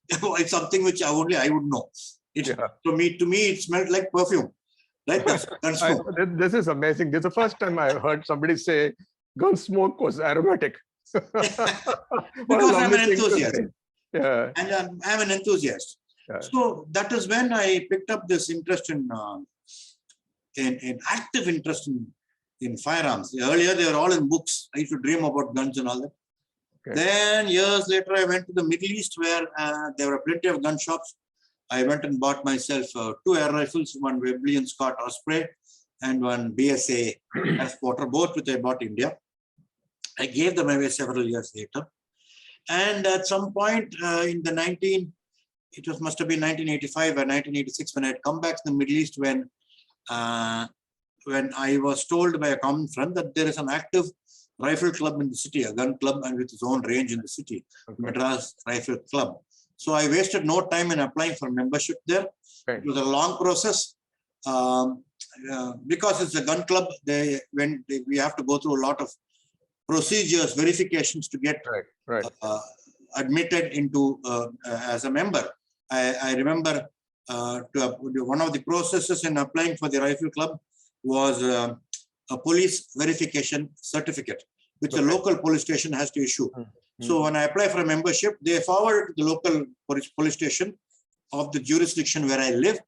It's something which only I would know. To me, it smelled like perfume. Right? Gun smoke. This is amazing. This is the first time I heard somebody say gun smoke was aromatic. Because I'm an enthusiast. Yeah. And I'm an enthusiast. Yeah. So that is when I picked up this interest in active interest in firearms. Earlier, they were all in books. I used to dream about guns and all that. Okay. Then years later, I went to the Middle East where there were plenty of gun shops. I went and bought myself 2 air rifles, one Webley and Scott Osprey and one BSA Transporter, both which I bought in India. I gave them away several years later. And at some point must have been 1985 or 1986 when I had come back to the Middle East when I was told by a common friend that there is an active rifle club in the city, a gun club and with its own range in the city, Madras Rifle Club. So I wasted no time in applying for membership there. It was a long process. because it's a gun club, we have to go through a lot of procedures, verifications to get admitted into as a member. I remember one of the processes in applying for the rifle club was a police verification certificate, which the local police station has to issue. So when I apply for a membership, they forward to the local police station of the jurisdiction where I live,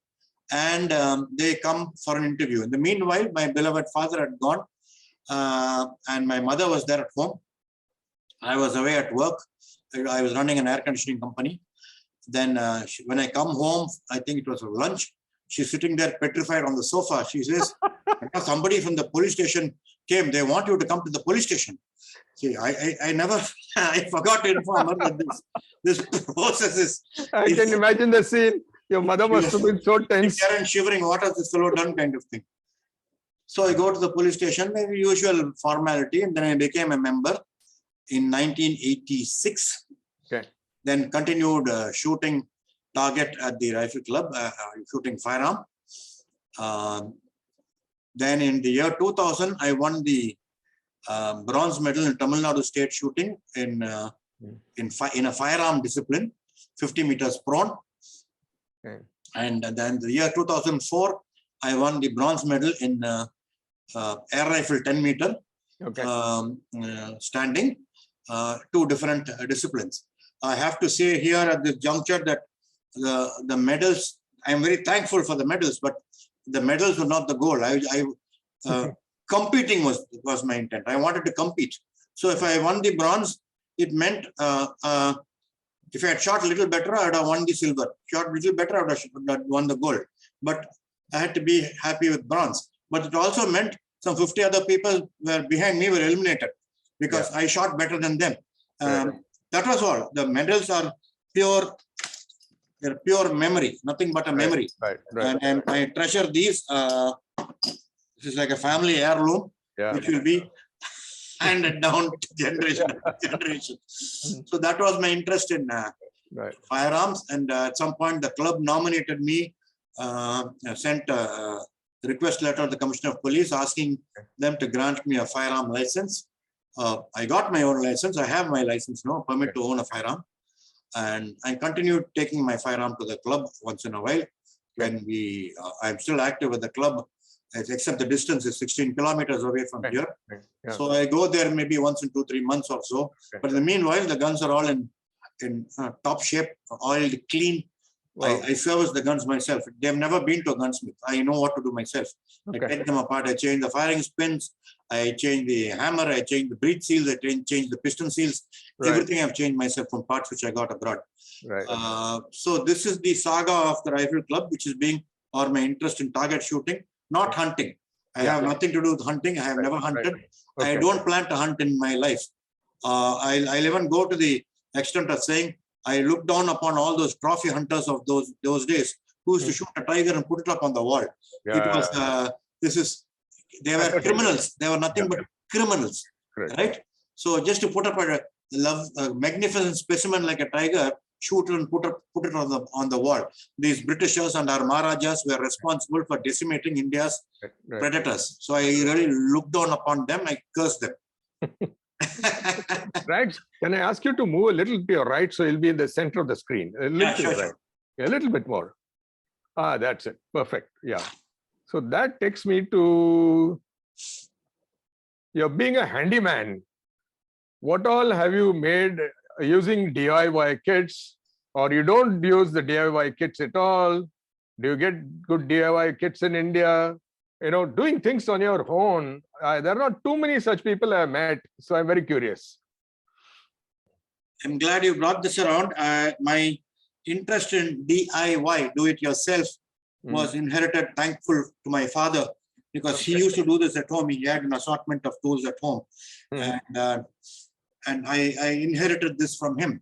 and they come for an interview. In the meanwhile, my beloved father had gone, and my mother was there at home. I was away at work. I was running an air conditioning company. Then when I come home, I think it was lunch, she's sitting there petrified on the sofa. She says, somebody from the police station came. They want you to come to the police station. See, I never, I forgot to inform her that this process is. I can imagine the scene. Your mother must have been so tense. And shivering, what has this fellow done, kind of thing. So I go to the police station, the usual formality, and then I became a member in 1986. Okay. Then continued shooting target at the rifle club, shooting firearm. Then in the year 2000, I won the bronze medal in Tamil Nadu state shooting in a firearm discipline, 50 meters prone. Okay. And then the year 2004, I won the bronze medal in air rifle 10 meter standing, two different disciplines. I have to say here at this juncture that the medals, I'm very thankful for the medals, but the medals were not the goal. Competing was my intent. I wanted to compete. So if I won the bronze, it meant if I had shot a little better, I would have won the silver. Shot a little better, I would have won the gold. But I had to be happy with bronze. But it also meant some 50 other people were behind me were eliminated because I shot better than them. That was all. The medals are pure, they're pure memory, nothing but a memory. And I treasure these. This is like a family heirloom, which will be handed down to generation to generation. So that was my interest in firearms. And at some point, the club nominated me, sent a request letter to the Commissioner of Police asking them to grant me a firearm license. I got my own license. I have my license now, permit to own a firearm. And I continued taking my firearm to the club once in a while. When I'm still active with the club, except the distance is 16 kilometers away from here. So I go there maybe once in 2-3 months or so. But in the meanwhile, the guns are all in top shape, oiled, clean. I service the guns myself. They've never been to a gunsmith. I know what to do myself. I take them apart. I change the firing spins. I change the hammer. I change the breech seals. I change the piston seals. Everything I've changed myself from parts which I got abroad. So this is the saga of the rifle club, which is or my interest in target shooting, not hunting. I have nothing to do with hunting. I have never hunted. I don't plan to hunt in my life. I'll even go to the extent of saying, I look down upon all those trophy hunters of those days who used to shoot a tiger and put it up on the wall. It was, they were criminals. They were nothing but criminals, right? So just to put up a magnificent specimen like a tiger, shoot it and put it on the wall. These Britishers and our Maharajas were responsible for decimating India's predators. So I really looked down upon them. I cursed them. Right. Can I ask you to move a little to your right so you'll be in the center of the screen? A little to the right. A little bit more. That's it. Perfect. Yeah. So that takes me to you're being a handyman. What all have you made using DIY kits, or you don't use the DIY kits at all? Do you get good DIY kits in India? Doing things on your own. There are not too many such people I have met, so I'm very curious. I'm glad you brought this around. My interest in DIY, do it yourself, was inherited, thankful to my father, because he used to do this at home. He had an assortment of tools at home. And I inherited this from him.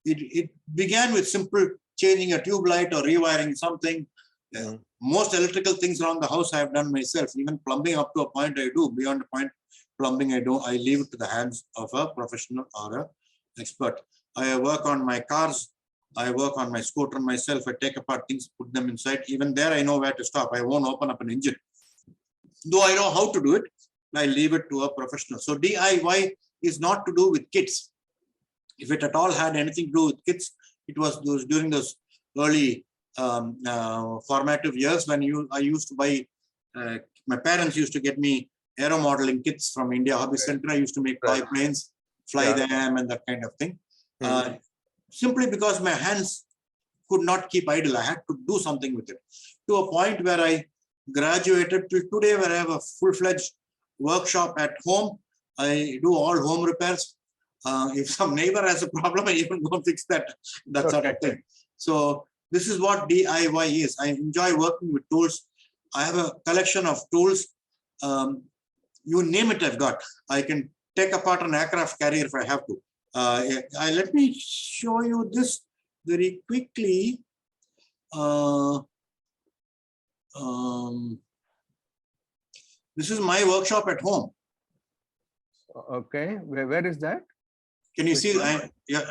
It began with simple changing a tube light or rewiring something. Most electrical things around the house I have done myself. Even plumbing up to a point I do. Beyond a point, plumbing I leave it to the hands of a professional or an expert. I work on my cars I work on my scooter myself. I take apart things, put them inside. Even there, I know where to stop. I won't open up an engine. Though I know how to do it, I leave it to a professional. So DIY is not to do with kids. If it at all had anything to do with kids, it was during those early formative years when I used to buy, my parents used to get me aero modeling kits from India Hobby Center. I used to make toy planes, fly them and that kind of thing. Simply because my hands could not keep idle. I had to do something with it, to a point where I graduated till today, where I have a full-fledged workshop at home. I do all home repairs. If some neighbor has a problem, I even go fix that sort of thing. So this is what DIY is. I enjoy working with tools. I have a collection of tools. You name it, I've got. I can take apart an aircraft carrier if I have to. Let me show you this very quickly. This is my workshop at home. Okay, where is that? Can you see?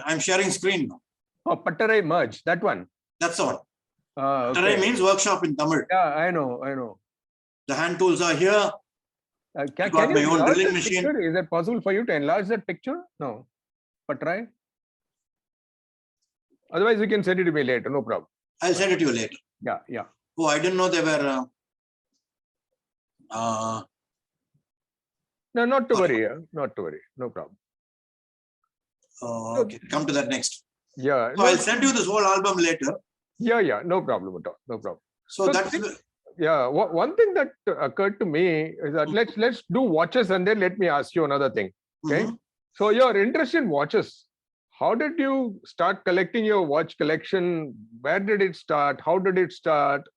I'm sharing screen now. Oh, Pattarai merge, that one. That's the one. Okay. Pattarai means workshop in Tamil. Yeah, I know. The hand tools are here. Can got you my own enlarge drilling that machine. picture? Is it possible for you to enlarge that picture? No. Pattarai? Otherwise, you can send it to me later, no problem. I'll send it to you later. Yeah. Oh, I didn't know they were. No, not to worry. Not to worry. No problem. Okay, come to that next. Yeah. So I'll send you this whole album later. Yeah. No problem at all. No problem. So that's. Yeah. One thing that occurred to me is that let's do watches, and then let me ask you another thing. Okay. So your interest in watches. How did you start collecting your watch collection? Where did it start? How did it start?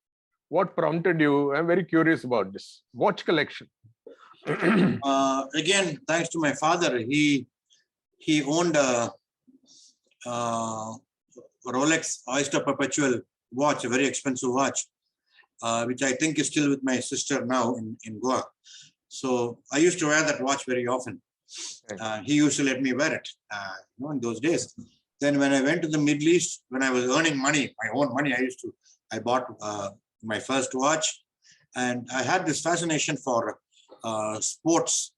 What prompted you? I'm very curious about this watch collection. Again, thanks to my father, he owned a Rolex Oyster Perpetual watch, a very expensive watch, which I think is still with my sister now in Goa. So I used to wear that watch very often. He used to let me wear it in those days. Then when I went to the Middle East, when I was earning money, my own money, I bought my first watch, and I had this fascination for sports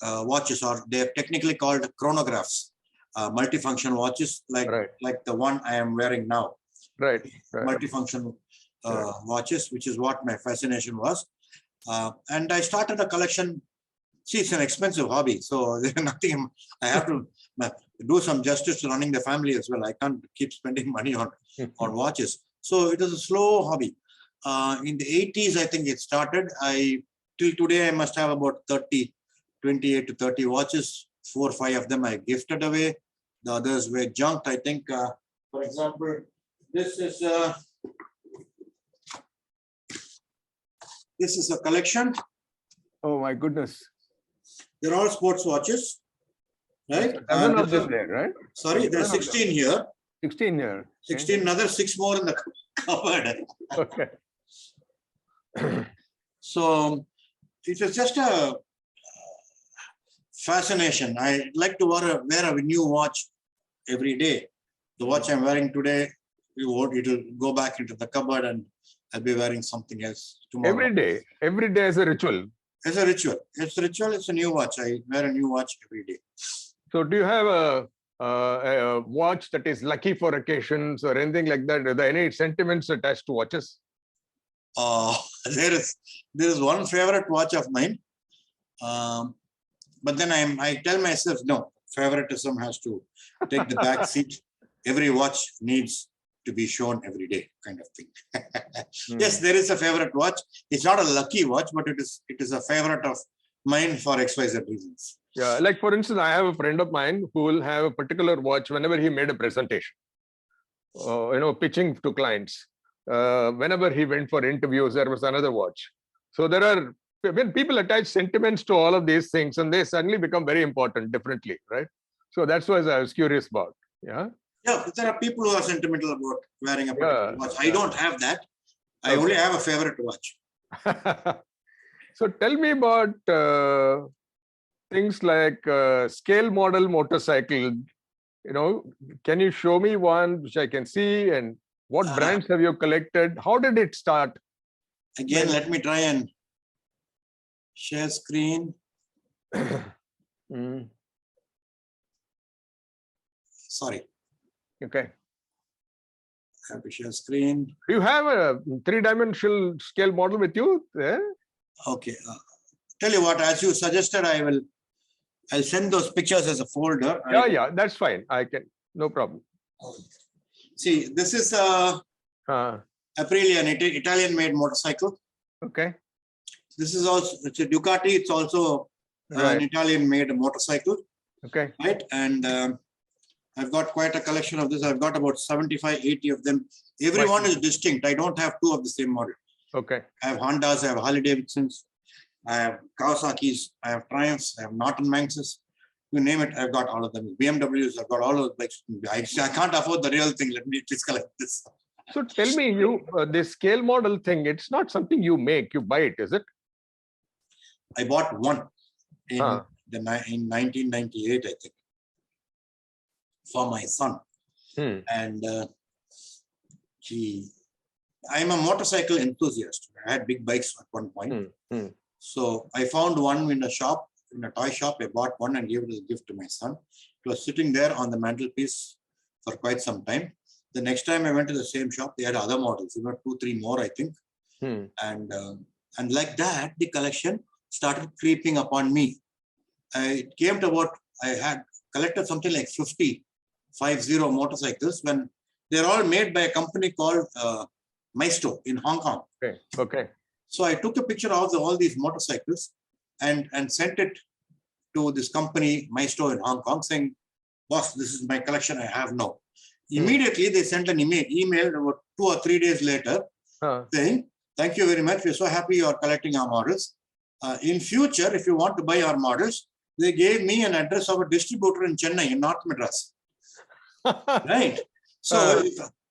watches, or they're technically called chronographs, multifunction watches, like the one I am wearing now. Right. Multifunction watches, which is what my fascination was. And I started a collection. See, it's an expensive hobby, so there's nothing. I have to do some justice to running the family as well. I can't keep spending money on watches. So it is a slow hobby. In the 80s, I think it started. Till today, I must have about 28 to 30 watches. 4 or 5 of them I gifted away. The others were junked. I think, for example, this is a collection. Oh my goodness. They're all sports watches, right? Seven of them there, right? Sorry, there's 16 here. 16 here. 16, another 6 more in the cupboard. Okay. So it was just a fascination. I like to wear a new watch every day. The watch I'm wearing today, it'll go back into the cupboard, and I'll be wearing something else tomorrow. Every day is a ritual. It's a ritual. It's a ritual. It's a new watch. I wear a new watch every day. So do you have a watch that is lucky for occasions or anything like that? Are there any sentiments attached to watches? There is one favorite watch of mine. But then I tell myself, no, favoritism has to take the back seat. Every watch needs to be shown every day, kind of thing. Yes, there is a favorite watch. It's not a lucky watch, but it is a favorite of mine for XYZ reasons. Yeah, like for instance, I have a friend of mine who will have a particular watch whenever he made a presentation, pitching to clients. Whenever he went for interviews, there was another watch. So when people attach sentiments to all of these things, and they suddenly become very important differently, right? So that's what I was curious about. Yeah. Yeah, there are people who are sentimental about wearing a particular watch. I don't have that. I only have a favorite watch. So tell me about things like scale model motorcycle. can you show me one which I can see? And what brands have you collected? How did it start? Again, let me try and share screen. Sorry. Okay. I have to share screen. Do you have a three-dimensional scale model with you there? Okay. Tell you what, as you suggested, I'll send those pictures as a folder. Yeah, that's fine. I can, no problem. See, this is Aprilia, an Italian-made motorcycle. Okay. This is also, it's a Ducati. It's also an Italian-made motorcycle. Okay. Right. And I've got quite a collection of this. I've got about 75, 80 of them. Every one is distinct. I don't have two of the same model. Okay. I have Hondas, I have Harley Davidsons, I have Kawasaki's, I have Triumphs, I have Norton Manxes. You name it, I've got all of them. BMWs, I've got all of those bikes. I can't afford the real thing. Let me just collect this. So tell me, this scale model thing, it's not something you make, you buy it, is it? I bought one in 1998, I think, for my son. And I'm a motorcycle enthusiast. I had big bikes at one point. So I found one in a shop, in a toy shop. I bought one and gave it as a gift to my son. It was sitting there on the mantelpiece for quite some time. The next time I went to the same shop, they had other models. There were 2, 3 more, I think. And like that, the collection started creeping upon me. It came to about, I had collected something like 50 motorcycles when they're all made by a company called Maisto in Hong Kong. Okay. So I took a picture of all these motorcycles and sent it to this company, Maisto in Hong Kong, saying, boss, this is my collection I have now. Immediately, they sent an email about 2 or 3 days later saying, thank you very much. We're so happy you are collecting our models. In future, if you want to buy our models, they gave me an address of a distributor in Chennai, in North Madras. Right. So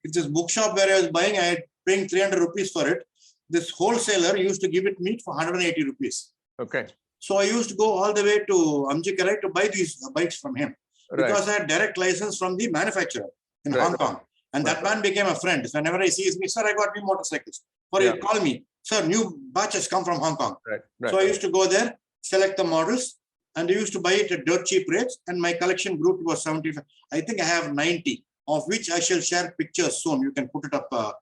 if this bookshop where I was buying, I had paying 300 rupees for it. This wholesaler used to give it me for 180 rupees. Okay. So I used to go all the way to Amjikarai to buy these bikes from him because I had direct license from the manufacturer in Hong Kong. And that man became a friend. So whenever he sees me, sir, I got new motorcycles. Or he'll call me, sir, new batches come from Hong Kong. So I used to go there, select the models, and they used to buy it at dirt cheap rates. And my collection grew to about 75. I think I have 90, of which I shall share pictures soon. You can put it up on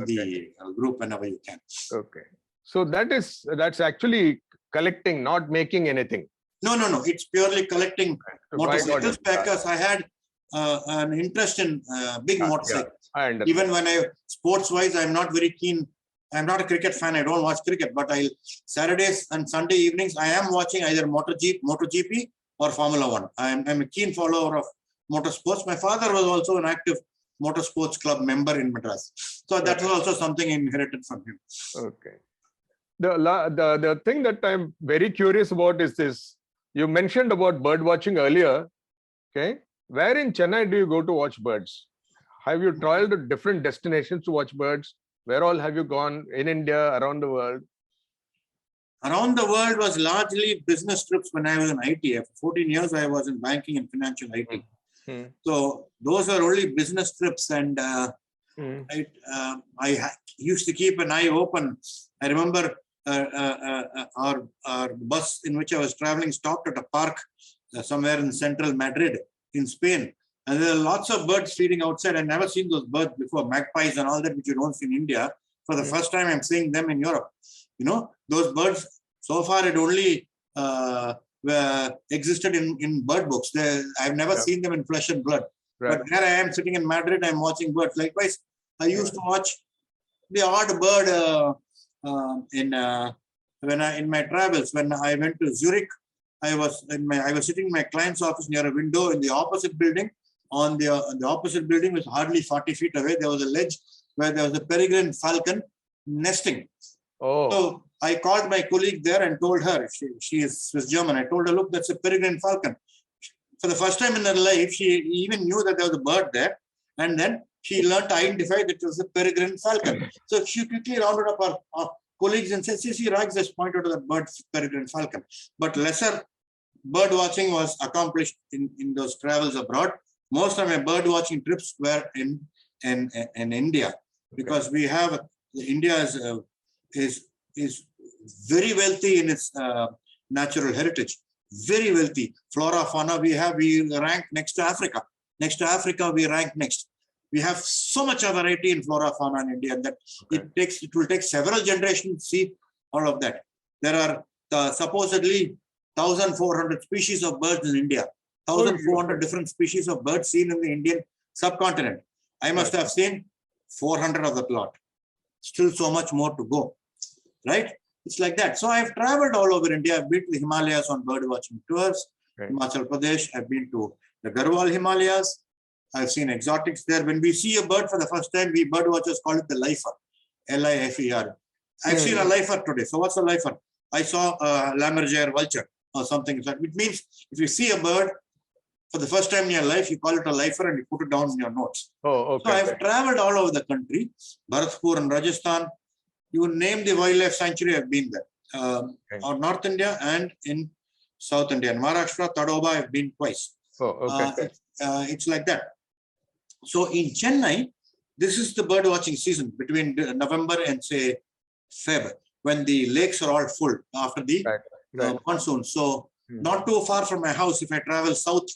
the group whenever you can. Okay. So that's actually collecting, not making anything. No. It's purely collecting motorcycles because I had an interest in big motorcycles. Even when sports-wise, I'm not very keen. I'm not a cricket fan. I don't watch cricket, but Saturdays and Sunday evenings, I am watching either MotoGP or Formula One. I'm a keen follower of motorsports. My father was also an active motorsports club member in Madras. So that was also something inherited from him. Okay. The thing that I'm very curious about is this. You mentioned about bird watching earlier. Okay. Where in Chennai do you go to watch birds? Have you traveled to different destinations to watch birds? Where all have you gone in India, around the world? Around the world was largely business trips when I was in IT. For 14 years, I was in banking and financial IT. So those are only business trips. And I used to keep an eye open. I remember our bus in which I was traveling stopped at a park somewhere in central Madrid in Spain. And there are lots of birds feeding outside. I've never seen those birds before, magpies and all that, which you don't see in India. For the first time, I'm seeing them in Europe. You know, those birds, so far, it only existed in bird books. I've never seen them in flesh and blood. But there I am sitting in Madrid, I'm watching birds. Likewise, I used to watch the odd bird in my travels. When I went to Zurich, I was sitting in my client's office near a window in the opposite building. On the opposite building was hardly 40 feet away. There was a ledge where there was a peregrine falcon nesting. So I called my colleague there and told her, she is Swiss German. I told her, look, that's a peregrine falcon. For the first time in her life, she even knew that there was a bird there. And then she learned to identify that it was a peregrine falcon. So she quickly rounded up our colleagues and said, see, Raj just pointed to the bird, peregrine falcon. But lesser bird watching was accomplished in those travels abroad. most of my bird watching trips were in India, because we have India is very wealthy in its natural heritage, very wealthy. Flora, fauna, we rank next to Africa. Next to Africa, we rank next. We have so much variety in flora, fauna in India that it will take several generations to see all of that. There are supposedly 1,400 species of birds in India. 1,400 different species of birds seen in the Indian subcontinent. I must have seen 400 of that lot. Still so much more to go, right? It's like that. So I've traveled all over India. I've been to the Himalayas on bird watching tours. Himachal Pradesh. I've been to the Garhwal Himalayas. I've seen exotics there. When we see a bird for the first time, we bird watchers call it the lifer, L-I-F-E-R. I've seen a lifer today. So what's a lifer? I saw a lammergeier vulture or something. It means if you see a bird for the first time in your life, you call it a lifer and you put it down in your notes. Oh, okay. So I've traveled all over the country, Bharatpur and Rajasthan. You name the wildlife sanctuary, I've been there. Or North India and in South India. In Maharashtra, Tadoba, I've been twice. Oh, okay. It's like that. So in Chennai, this is the bird watching season between November and say Feb, when the lakes are all full after the monsoon. So not too far from my house, if I travel south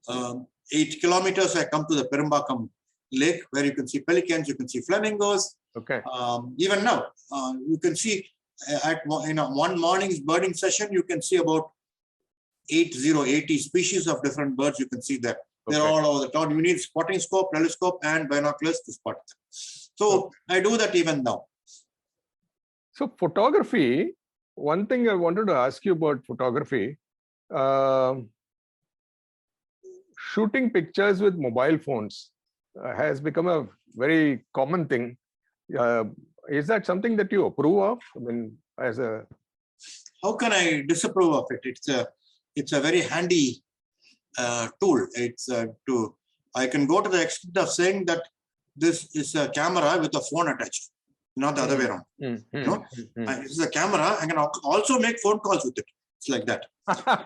8 kilometers, I come to the Perumbakam lake, where you can see pelicans, you can see flamingos. Okay. Even now, you can see at one morning's birding session, you can see about 80 species of different birds. You can see that. They're all over the town. You need spotting scope, telescope, and binoculars to spot them. So I do that even now. So photography, one thing I wanted to ask you about photography, shooting pictures with mobile phones has become a very common thing. Is that something that you approve of? I mean, how can I disapprove of it? It's a very handy tool. I can go to the extent of saying that this is a camera with a phone attached, not the other way around. This is a camera. I can also make phone calls with it. It's like that.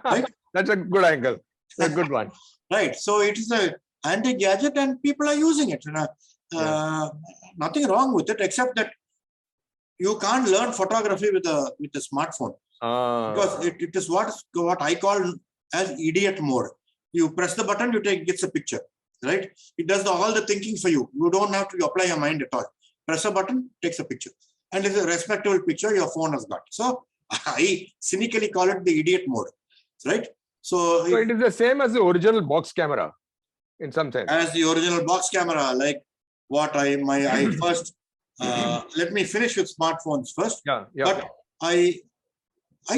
Right? That's a good angle. That's a good one. Right. So it is a handy gadget and people are using it. Nothing wrong with it, except that you can't learn photography with a smartphone. Because it is what I call as idiot mode. You press the button, gets a picture, right? It does all the thinking for you. You don't have to apply your mind at all. Press a button, takes a picture. And it's a respectable picture your phone has got. So I cynically call it the idiot mode, right? So it is the same as the original box camera in some sense. As the original box camera, like what I first, let me finish with smartphones first. But I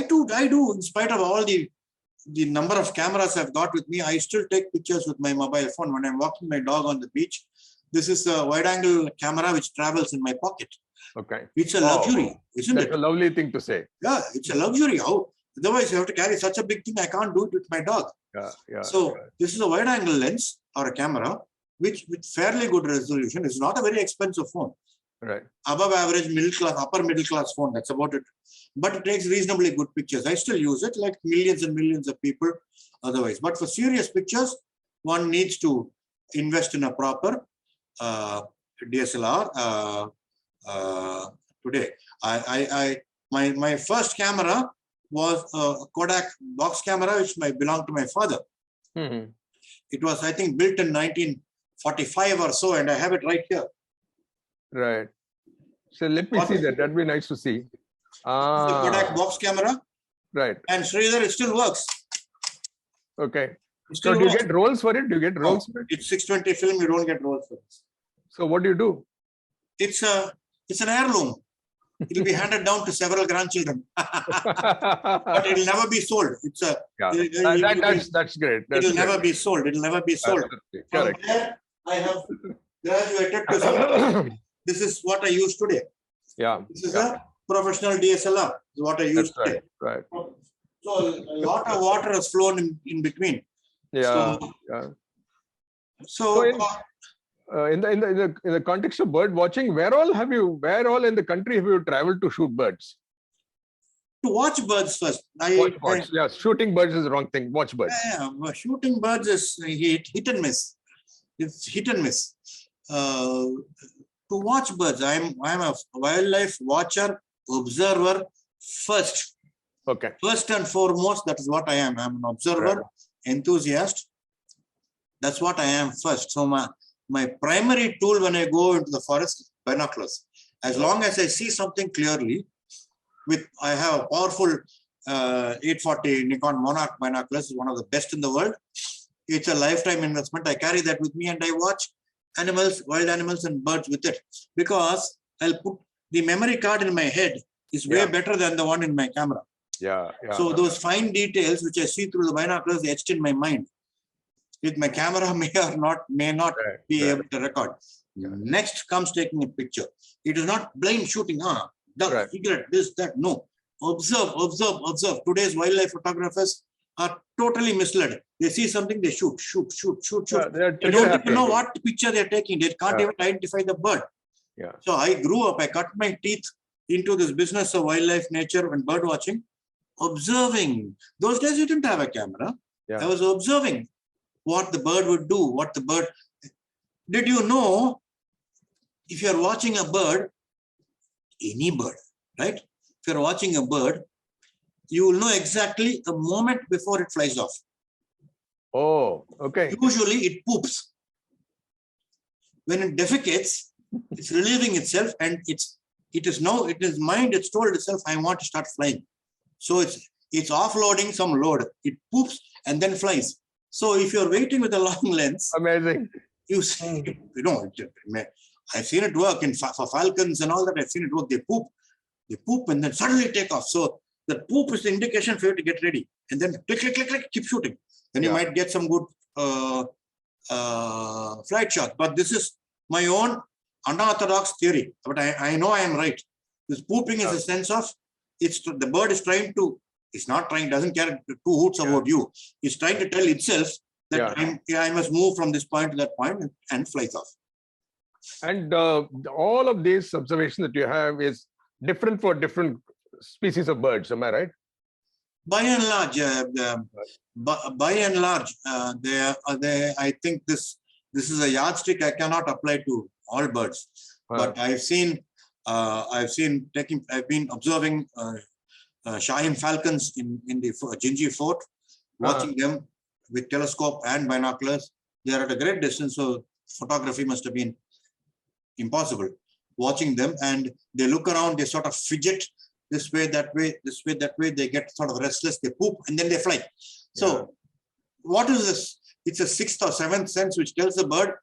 do, in spite of all the number of cameras I've got with me, I still take pictures with my mobile phone when I'm walking my dog on the beach. This is a wide angle camera which travels in my pocket. Okay. It's a luxury, isn't it? That's a lovely thing to say. Yeah, it's a luxury. How? Otherwise, you have to carry such a big thing. I can't do it with my dog. So this is a wide angle lens or a camera, which with fairly good resolution. It's not a very expensive phone. Right. Above average middle class, upper middle class phone. That's about it. But it takes reasonably good pictures. I still use it, like millions and millions of people otherwise. But for serious pictures, one needs to invest in a proper DSLR. Today, my first camera was a Kodak box camera, which belonged to my father. It was, I think, built in 1945 or so, and I have it right here. Right. So let me see that. That'd be nice to see. The Kodak box camera. Right. And Sridhar, it still works. Okay. So do you get rolls for it? Do you get rolls for it? It's 620 film. You don't get rolls for it. So what do you do? It's an heirloom. It will be handed down to several grandchildren. But it will never be sold. It's a that's great. It will never be sold. It will never be sold. Correct. From there, I have graduated to something. This is what I use today. Yeah. This is a professional DSLR. This is what I use today. Right. So a lot of water has flown in between. Yeah. So in the context of bird watching, where all in the country have you traveled to shoot birds? To watch birds first. Shooting birds is the wrong thing. Watch birds. Yeah, shooting birds is hit and miss. It's hit and miss. To watch birds, I'm a wildlife watcher, observer first. Okay. First and foremost, that is what I am. I'm an observer, enthusiast. That's what I am first. So my primary tool when I go into the forest is binoculars. As long as I see something clearly, I have a powerful 840 Nikon Monarch binoculars, one of the best in the world. It's a lifetime investment. I carry that with me and I watch animals, wild animals and birds with it, because I'll put the memory card in my head is way better than the one in my camera. So those fine details which I see through the binoculars etched in my mind, with my camera may not be able to record. Next comes taking a picture. It is not blind shooting, cigarette, this, that. No. Observe, observe, observe. Today's wildlife photographers are totally misled. They see something, they shoot. They don't even know what picture they're taking. They can't even identify the bird. So I grew up, I cut my teeth into this business of wildlife, nature and bird watching, observing. Those days you didn't have a camera. I was observing what the bird would do, what the bird. Did you know, if you're watching a bird, any bird, right? If you're watching a bird, you will know exactly the moment before it flies off. Oh, okay. Usually it poops. When it defecates, it's relieving itself, and it is now, it is mind, it's told itself, I want to start flying. So it's offloading some load. It poops and then flies. So if you're waiting with a long lens, amazing. You see, I've seen it work for falcons and all that. I've seen it work. They poop and then suddenly take off. So the poop is the indication for you to get ready. And then click, click, click, click, keep shooting. Then you might get some good flight shot. But this is my own unorthodox theory. But I know I am right. This pooping is a sense of, the bird is trying to, it's not trying, doesn't care two hoots about you. It's trying to tell itself that I must move from this point to that point, and flies off. And all of these observations that you have is different for different species of birds. Am I right? By and large, I think this is a yardstick I cannot apply to all birds. But I've been observing Shaheen falcons in the Jinji Fort, watching them with telescope and binoculars. They are at a great distance, so photography must have been impossible. Watching them, and they look around, they sort of fidget this way, that way, this way, that way. They get sort of restless, they poop, and then they fly. So what is this? It's a sixth or seventh sense which tells the bird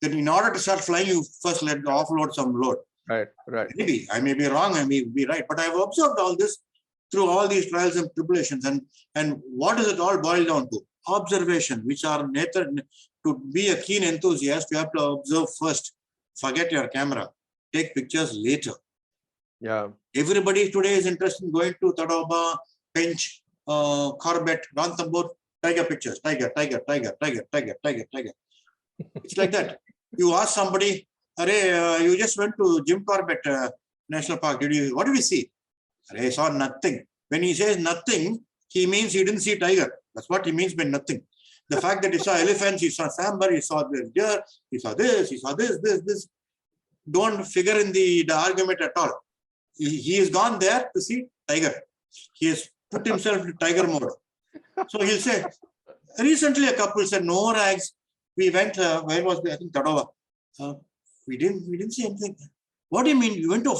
that in order to start flying, you first let offload some load. Right. Maybe I may be wrong, I may be right, but I've observed all this through all these trials and tribulations. And what does it all boil down to? Observation, which are nature. To be a keen enthusiast, you have to observe first. Forget your camera. Take pictures later. Everybody today is interested in going to Tadoba, Pench, Corbett, Ranthambore, tiger pictures. Tiger. It's like that. You ask somebody, you just went to Jim Corbett National Park. What did you see? I saw nothing. When he says nothing, he means he didn't see tiger. That's what he means by nothing. The fact that he saw elephants, he saw sambar, he saw the deer, he saw this, don't figure in the argument at all. He has gone there to see tiger. He has put himself in tiger mode. So he'll say, recently a couple said, no, Rags, we went, where was the, I think Tadova. We didn't see anything. What do you mean? You went to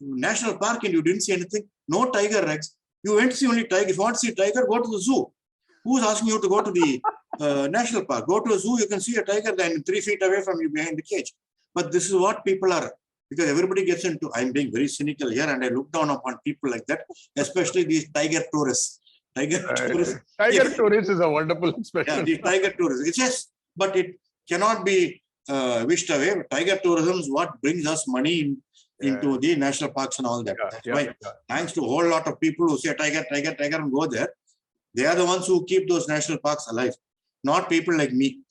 national park and you didn't see anything? No tiger, Rags. You went to see only tiger. If you want to see tiger, go to the zoo. Who's asking you to go to the national park? Go to a zoo, you can see a tiger then 3 feet away from you behind the cage. But this is what people are, because everybody gets into, I'm being very cynical here and I look down upon people like that, especially these tiger tourists. Tourists is a wonderful expression. Yeah, the tiger tourists. It's just, but it cannot be wished away. Tiger tourism is what brings us money into the national parks and all that. That's why, thanks to a whole lot of people who say tiger and go there, they are the ones who keep those national parks alive, not people like me.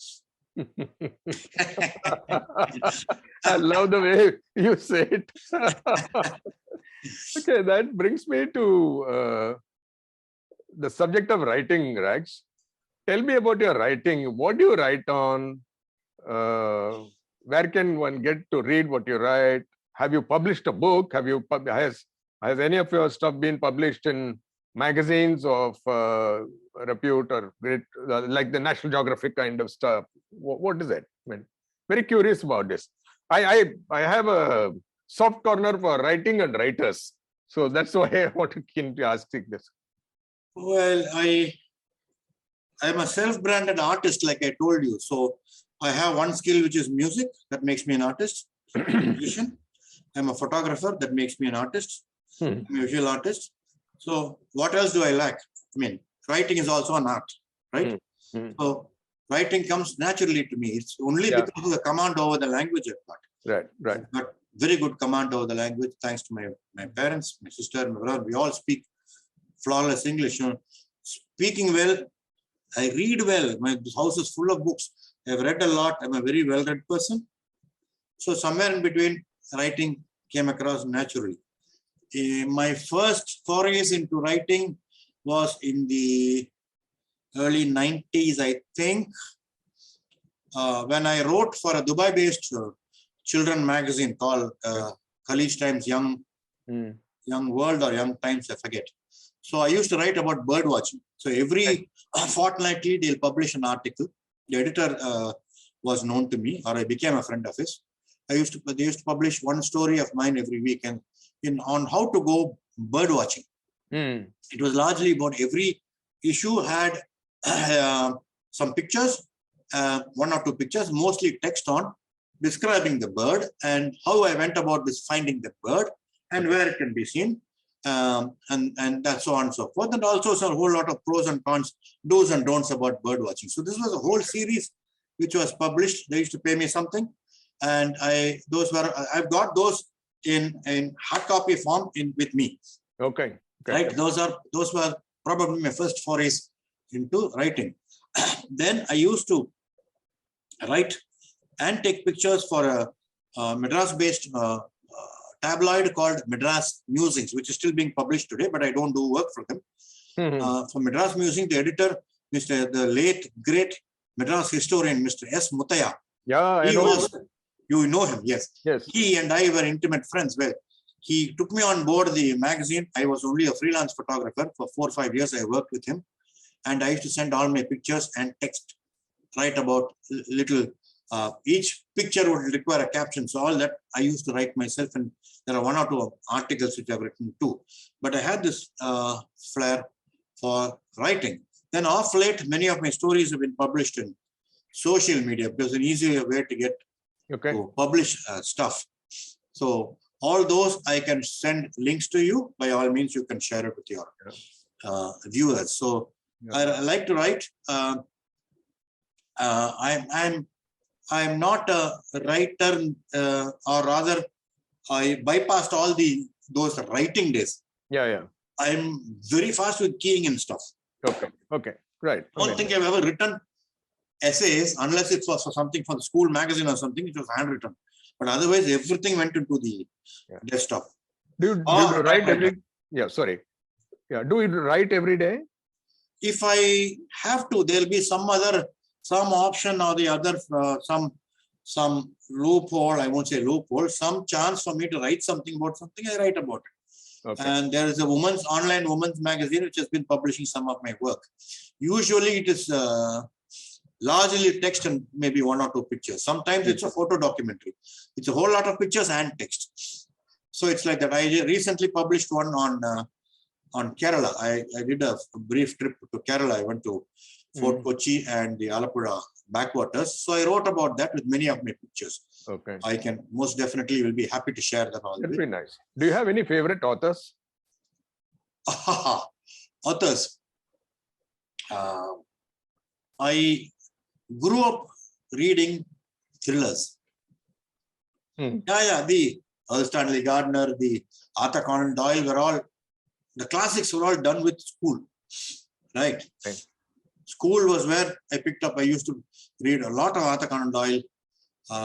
I love the way you say it. Okay, that brings me to the subject of writing, Rags. Tell me about your writing. What do you write on? where can one get to read what you write? Have you published a book? Has any of your stuff been published in magazines of repute or great, like the National Geographic kind of stuff? What is it? I mean, very curious about this. I have a soft corner for writing and writers, so that's why I wanted to ask this. Well, I'm a self-branded artist, like I told you. So I have one skill, which is music. That makes me an artist, musician. I'm a photographer. That makes me an artist, I'm a visual artist. So what else do I lack? I mean, writing is also an art, right? So writing comes naturally to me. It's only because of the command over the language I've got. Right. I've got very good command over the language, thanks to my parents, my sister, my brother. We all speak flawless English. You know, speaking well, I read well. My house is full of books. I've read a lot. I'm a very well-read person. So somewhere in between, writing came across naturally. My first forays into writing was in the early 90s, I think, when I wrote for a Dubai-based children magazine called Khalij Times Young World or Young Times, I forget. So I used to write about bird watching. So every fortnightly, they'll publish an article. The editor was known to me, or I became a friend of his. They used to publish one story of mine every week, and on how to go bird watching. It was largely about every issue had some pictures, one or two pictures, mostly text on describing the bird and how I went about this finding the bird and where it can be seen, and that's so on and so forth. And also a whole lot of pros and cons, do's and don'ts about bird watching. So this was a whole series which was published. They used to pay me something, and I've got those in hard copy form with me. Okay. Right. Those were probably my first forays into writing. Then I used to write and take pictures for a Madras-based tabloid called Madras Musings, which is still being published today, but I don't do work for them. For Madras Musings, the editor, the late great Madras historian, Mr. S. Mutaya. Yeah, I know. You know him, yes. Yes. He and I were intimate friends. Well, he took me on board the magazine. I was only a freelance photographer. For 4 or 5 years, I worked with him. And I used to send all my pictures and text, write about little. Each picture would require a caption. So all that I used to write myself. And there are 1 or 2 articles which I've written too. But I had this flair for writing. Then off late, many of my stories have been published in social media because an easier way to get to publish stuff. So all those I can send links to you. By all means, you can share it with your viewers. So I like to write. I'm not a writer, or rather, I bypassed all those writing days. Yeah. I'm very fast with keying and stuff. Okay. Right. I don't think I've ever written essays unless it was for something for the school magazine or something. It was handwritten, but otherwise everything went into the desktop. Do you write every? Yeah, sorry. Yeah, do you write every day? If I have to, there'll be some option or the other, some loophole. I won't say loophole. Some chance for me to write something about something. I write about it. Okay. And there is a online women's magazine which has been publishing some of my work. Usually it is largely text and maybe 1 or 2 pictures. Sometimes it's a photo documentary. It's a whole lot of pictures and text. So it's like that. I recently published one on Kerala. I did a brief trip to Kerala. I went to Fort Kochi and the Alapura backwaters. So I wrote about that with many of my pictures. Okay. I can most definitely will be happy to share that all. That'd be nice. Do you have any favorite authors? Authors. I grew up reading thrillers. The Stanley Gardner, the Arthur Conan Doyle were all, the classics were all done with school, right? School was where I picked up. I used to read a lot of Arthur Conan Doyle,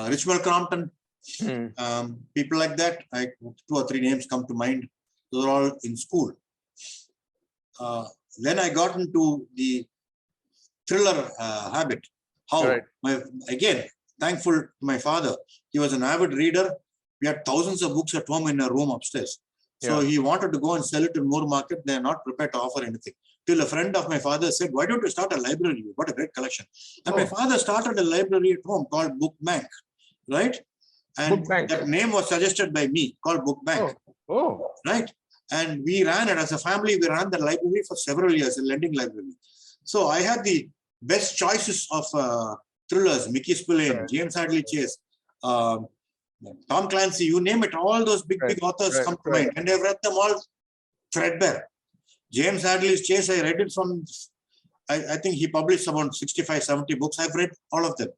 Richard Crompton, people like that. 2 or 3 names come to mind. Those are all in school. Then I got into the thriller habit. Again, thankful to my father. He was an avid reader. We had thousands of books at home in a room upstairs. So he wanted to go and sell it in Moore Market. They are not prepared to offer anything. Till a friend of my father said, why don't you start a library? What a great collection. And my father started a library at home called Book Bank, right? And that name was suggested by me, called Book Bank, right? And we ran it as a family. We ran the library for several years, a lending library. So I had the best choices of thrillers, Mickey Spillane, James Hadley Chase, Tom Clancy, you name it, all those big authors come to mind. And I've read them all threadbare. James Hadley's Chase, I read it from, I think he published about 65, 70 books. I've read all of them.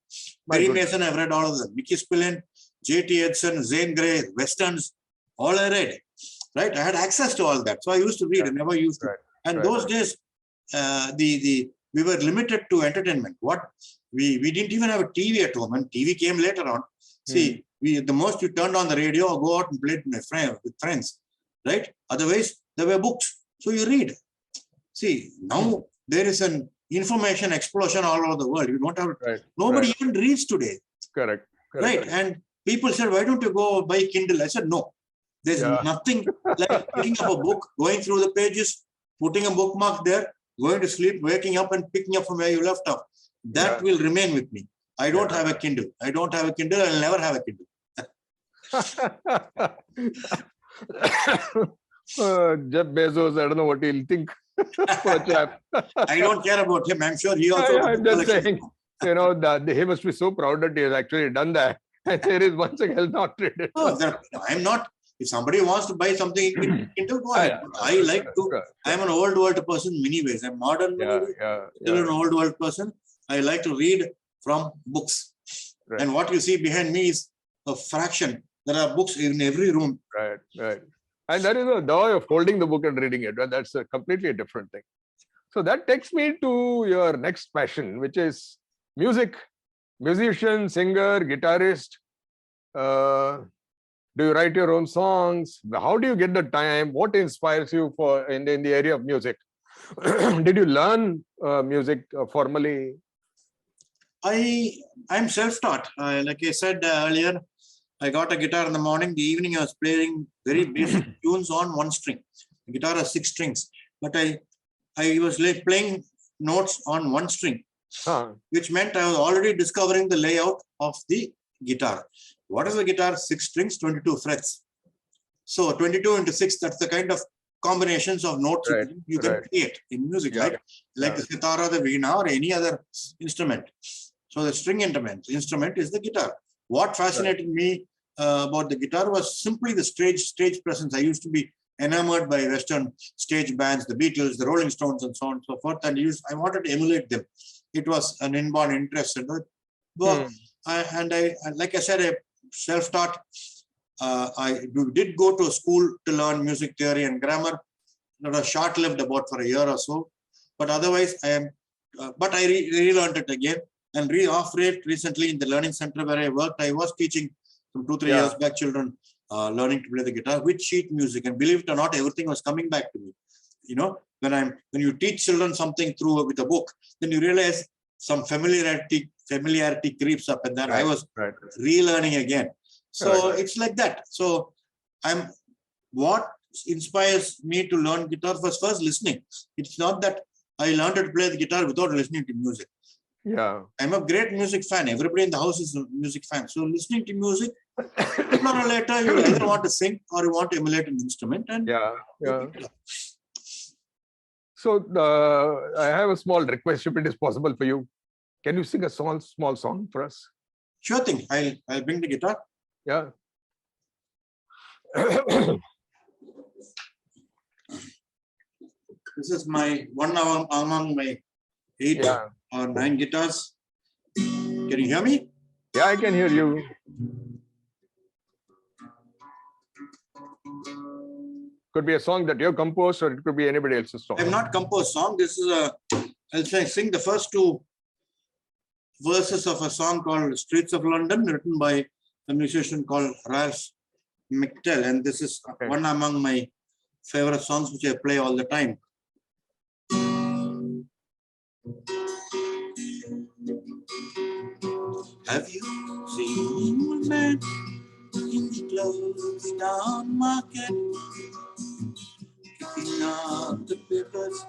Perry Mason, I've read all of them. Mickey Spillane, J.T. Edson, Zane Grey, Westerns, all I read. Right? I had access to all that. So I used to read, I never used to. And those days, we were limited to entertainment. We didn't even have a TV at home, and TV came later on. See, the most you turned on the radio or go out and played with friends, right? Otherwise, there were books. So you read. See, now there is an information explosion all over the world. You don't have, nobody even reads today. Correct. Right? And people said, why don't you go buy Kindle? I said, no. There's nothing like picking up a book, going through the pages, putting a bookmark there, going to sleep, waking up and picking up from where you left off. That will remain with me. I don't have a Kindle. I don't have a Kindle. I'll never have a Kindle. Jeff Bezos, I don't know what he'll think. Poor chap. I don't care about him. I'm sure he also. I'm just saying, you know, he must be so proud that he has actually done that. And there is once again not read it. No, I'm not. If somebody wants to buy something in Kindle, go ahead. I like to. I'm an old world person in many ways. I'm modern, still an old world person. I like to read from books. And what you see behind me is a fraction. There are books in every room. Right. And that is the joy of holding the book and reading it. That's a completely different thing. So that takes me to your next passion, which is music. Musician, singer, guitarist. Do you write your own songs? How do you get the time? What inspires you in the area of music? Did you learn music formally? I'm self-taught. Like I said earlier, I got a guitar in the morning. The evening I was playing very basic tunes on one string. The guitar has 6 strings, but I was playing notes on one string, which meant I was already discovering the layout of the guitar. What is the guitar? 6 strings, 22 frets. So 22 into 6, that's the kind of combinations of notes you can create in music, right? Like the sitar or the veena or any other instrument. So the string instrument is the guitar. What fascinated me about the guitar was simply the stage presence. I used to be enamored by Western stage bands, the Beatles, the Rolling Stones, and so on and so forth. And I wanted to emulate them. It was an inborn interest in it. Well, like I said, I self-taught. I did go to a school to learn music theory and grammar. It was short-lived, about for a year or so. But otherwise, I relearned it again. And off-rate recently in the learning center where I worked, I was teaching from 2-3 years back children learning to play the guitar with sheet music. And believe it or not, everything was coming back to me. You know, when you teach children something with a book, then you realize some familiarity creeps up, and then I was relearning again. So it's like that. So what inspires me to learn guitar was first listening. It's not that I learned to play the guitar without listening to music. I'm a great music fan. Everybody in the house is a music fan. So listening to music, sooner or later, you either want to sing or you want to emulate an instrument. And So I have a small request, if it is possible for you. Can you sing a small song for us? Sure thing. I'll bring the guitar. Yeah. This is my one among my 8 or 9 guitars. Can you hear me? Yeah, I can hear you. Could be a song that you composed, or it could be anybody else's song. I have not composed song. This is I'll sing the first 2 verses of a song called Streets of London, written by a musician called Ralph McTell. And this is one among my favorite songs, which I play all the time. Have you seen a man in the closed down market, picking up the papers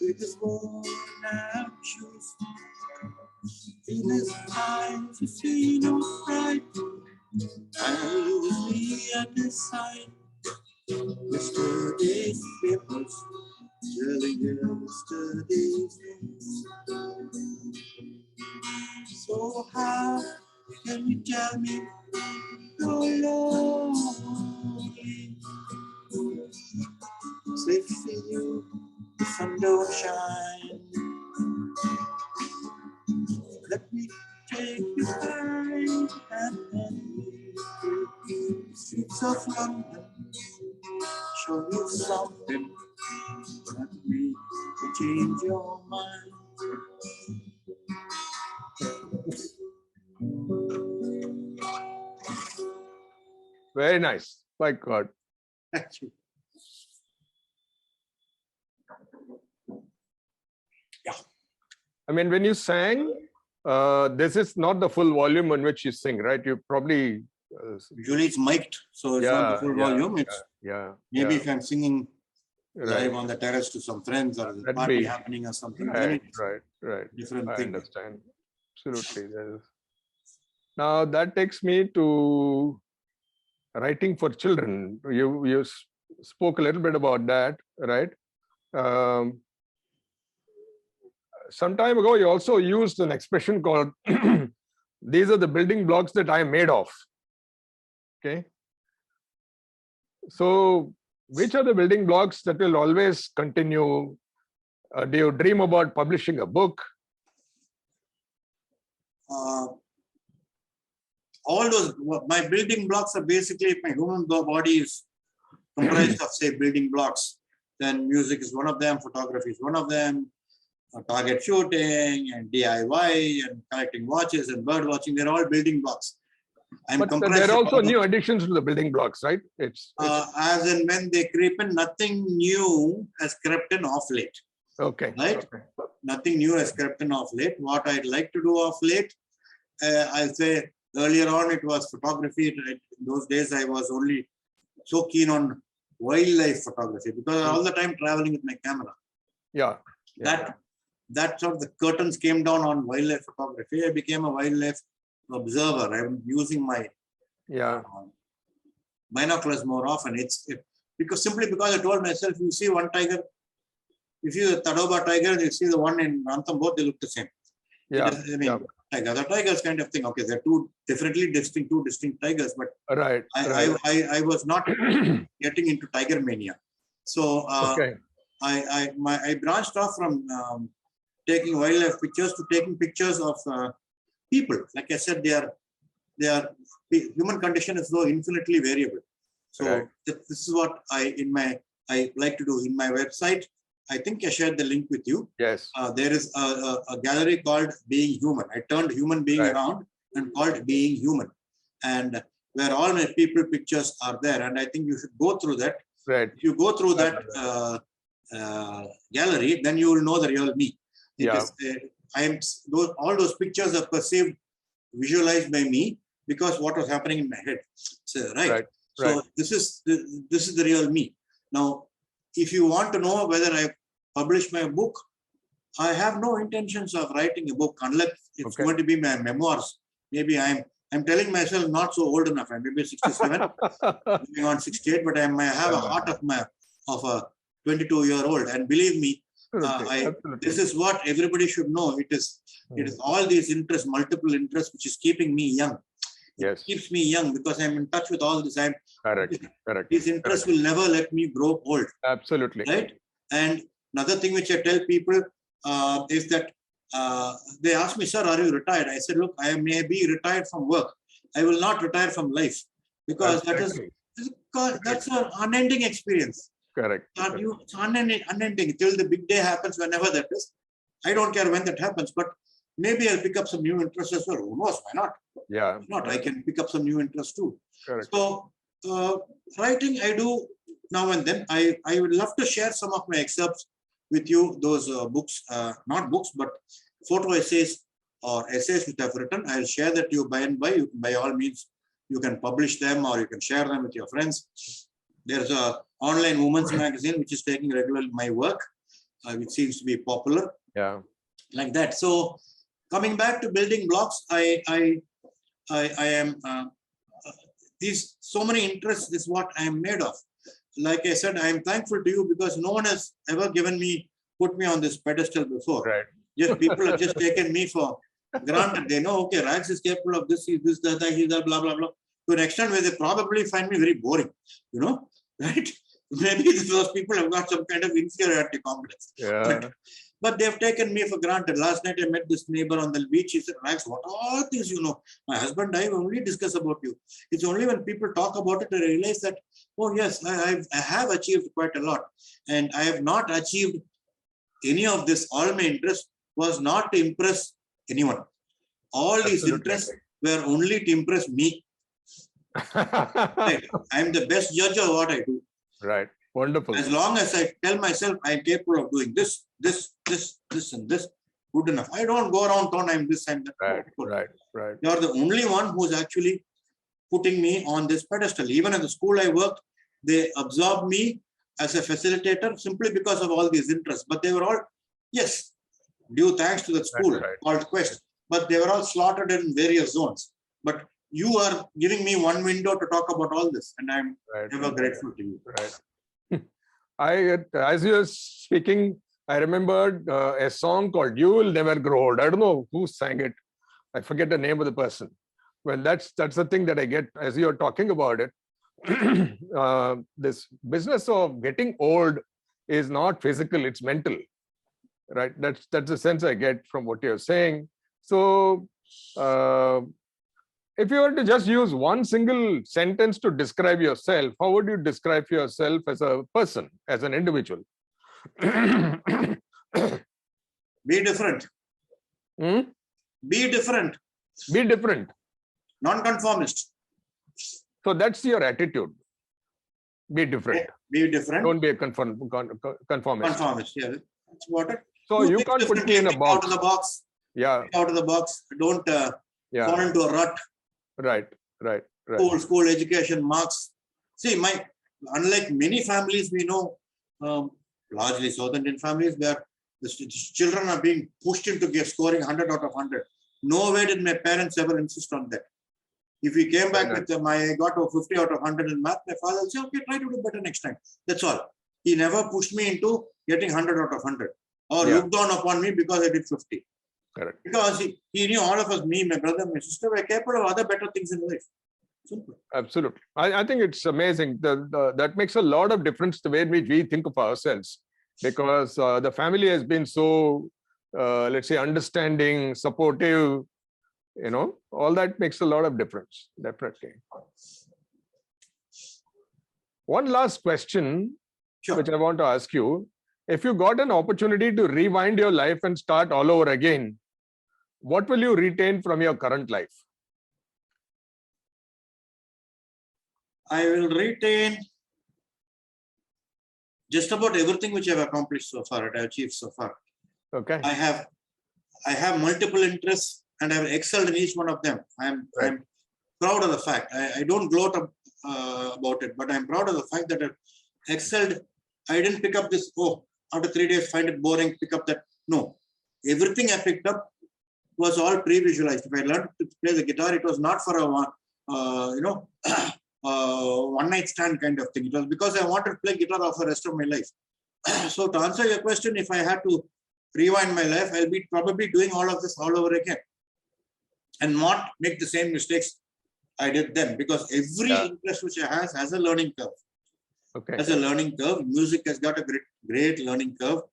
with his worn out shoes? In his eyes you see no pride, and you see at his side yesterday's papers telling yesterday's news. So how can you tell me you're lonely? Safe for you, the sun don't shine. Let me take you by the hand and lead you the streets of London. Show you something that may change your mind. Very nice. My God. Thank you. I mean, when you sang, this is not the full volume on which you sing, right? You probably Usually it's mic'd, so it's not the full volume. It's maybe if I'm singing live on the terrace to some friends or a party happening or something. Right. Different I thing. understand. Absolutely. Now that takes me to writing for children. You spoke a little bit about that, right? Some time ago, you also used an expression called, these are the building blocks that I am made of. Okay. So which are the building blocks that will always continue? Do you dream about publishing a book? All those, my building blocks are basically, my human body is comprised of, say, building blocks. Then music is one of them, photography is one of them, target shooting and DIY and collecting watches and bird watching, they're all building blocks. But there are also new additions to the building blocks, right? It's as and when they creep in, nothing new has crept in off late. Okay. Right? Okay. Nothing new has crept in off late. What I'd like to do off late, I'll say earlier on it was photography. In those days, I was only so keen on wildlife photography because all the time traveling with my camera. Yeah. That sort of the curtains came down on wildlife photography. I became a wildlife observer. I'm using my binoculars more often. Simply because I told myself, you see one tiger, if you see the Tadoba tiger and you see the one in Ranthambore, they look the same. The tigers kind of thing. Okay, they're two distinct tigers, but I was not getting into tiger mania. So I branched off from taking wildlife pictures to taking pictures of people. Like I said, human condition is so infinitely variable. So this is what I like to do in my website. I think I shared the link with you. Yes. There is a gallery called Being Human. I turned human being around and called Being Human, and where all my people pictures are there. And I think you should go through that. Right. If you go through that gallery, then you will know the real me. All those pictures are perceived, visualized by me because what was happening in my head. So, So this is the real me. Now, if you want to know whether I publish my book, I have no intentions of writing a book unless it's going to be my memoirs. Maybe I'm telling myself not so old enough. I'm maybe 67, moving on 68, but I have a heart of a 22-year-old. And believe me, this is what everybody should know. It is all these interests, multiple interests, which is keeping me young. Yes. It keeps me young because I'm in touch with all this. Correct. These interests will never let me grow old. Absolutely. Right. And another thing which I tell people is that they ask me, sir, are you retired? I said, look, I may be retired from work. I will not retire from life because that's an unending experience. Correct. It's unending till the big day happens, whenever that is. I don't care when that happens, but maybe I'll pick up some new interests as well. Who knows? Why not? Yeah. Why not? I can pick up some new interests too. Correct. So writing I do now and then. I would love to share some of my excerpts with you. Those books, not books, but photo essays or essays which I've written. I'll share that to you by and by. You, by all means, you can publish them or you can share them with your friends. There's a online women's magazine which is taking regularly my work, which seems to be popular. Yeah. Like that. So coming back to building blocks, I am these so many interests is what I am made of. Like I said, I am thankful to you because no one has ever put me on this pedestal before. Right. Just people have just taken me for granted. They know, okay, Rags is capable of this, he's this, that, he's that, blah, blah, blah. To an extent where they probably find me very boring, right? Maybe those people have got some kind of inferiority complex. Yeah. But they've taken me for granted. Last night I met this neighbor on the beach. He said, Rags, what all things you know? My husband and I only discuss about you. It's only when people talk about it, I realize that, oh yes, I have achieved quite a lot. And I have not achieved any of this. All my interest was not to impress anyone. All these interests were only to impress me. Right. I'm the best judge of what I do. Right. Wonderful. As long as I tell myself I'm capable of doing this, and this, good enough. I don't go around town, I'm this and that. Right. You're the only one who's actually putting me on this pedestal. Even at the school I worked, they absorbed me as a facilitator simply because of all these interests. But they were all, yes, due thanks to the school called Quest. But they were all slaughtered in various zones. But you are giving me one window to talk about all this, and I'm ever grateful to you. Right. As you were speaking, I remembered a song called "You Will Never Grow Old." I don't know who sang it. I forget the name of the person. Well, that's the thing that I get as you're talking about it. This business of getting old is not physical; it's mental, right? That's the sense I get from what you're saying. So, if you were to just use one single sentence to describe yourself, how would you describe yourself as a person, as an individual? Be different. Hmm? Be different. Be different. Non-conformist. So that's your attitude. Be different. Be different. Don't be a conformist. Conformist, yeah. That's what it. So you can't put me in a box. Out of the box. Yeah. Out of the box. Don't fall into a rut. Right. School education, marks. See, unlike many families we know, largely South Indian families, where the children are being pushed into scoring 100 out of 100. Nowhere did my parents ever insist on that. If we came back with I got a 50 out of 100 in math, my father would say, okay, try to do better next time. That's all. He never pushed me into getting 100 out of 100 or looked down upon me because I did 50. Correct. Because he knew all of us, me, my brother, my sister, were capable of other better things in life. Simple. Absolutely. I think it's amazing. That makes a lot of difference the way we think of ourselves, because the family has been so, let's say, understanding, supportive, all that makes a lot of difference. Definitely. One last question, which I want to ask you. If you got an opportunity to rewind your life and start all over again, what will you retain from your current life? I will retain just about everything which I've accomplished so far, and I've achieved so far. Okay. I have multiple interests and I've excelled in each one of them. I'm proud of the fact. I don't gloat about it, but I'm proud of the fact that I've excelled. I didn't pick up this, after 3 days, find it boring, pick up that. No. Everything I picked up was all pre-visualized. If I learned to play the guitar, it was not for a one-night stand kind of thing. It was because I wanted to play guitar for the rest of my life. So to answer your question, if I had to rewind my life, I'll be probably doing all of this all over again and not make the same mistakes I did then, because every interest which I has a learning curve. Okay. Has a learning curve. Music has got a great learning curve,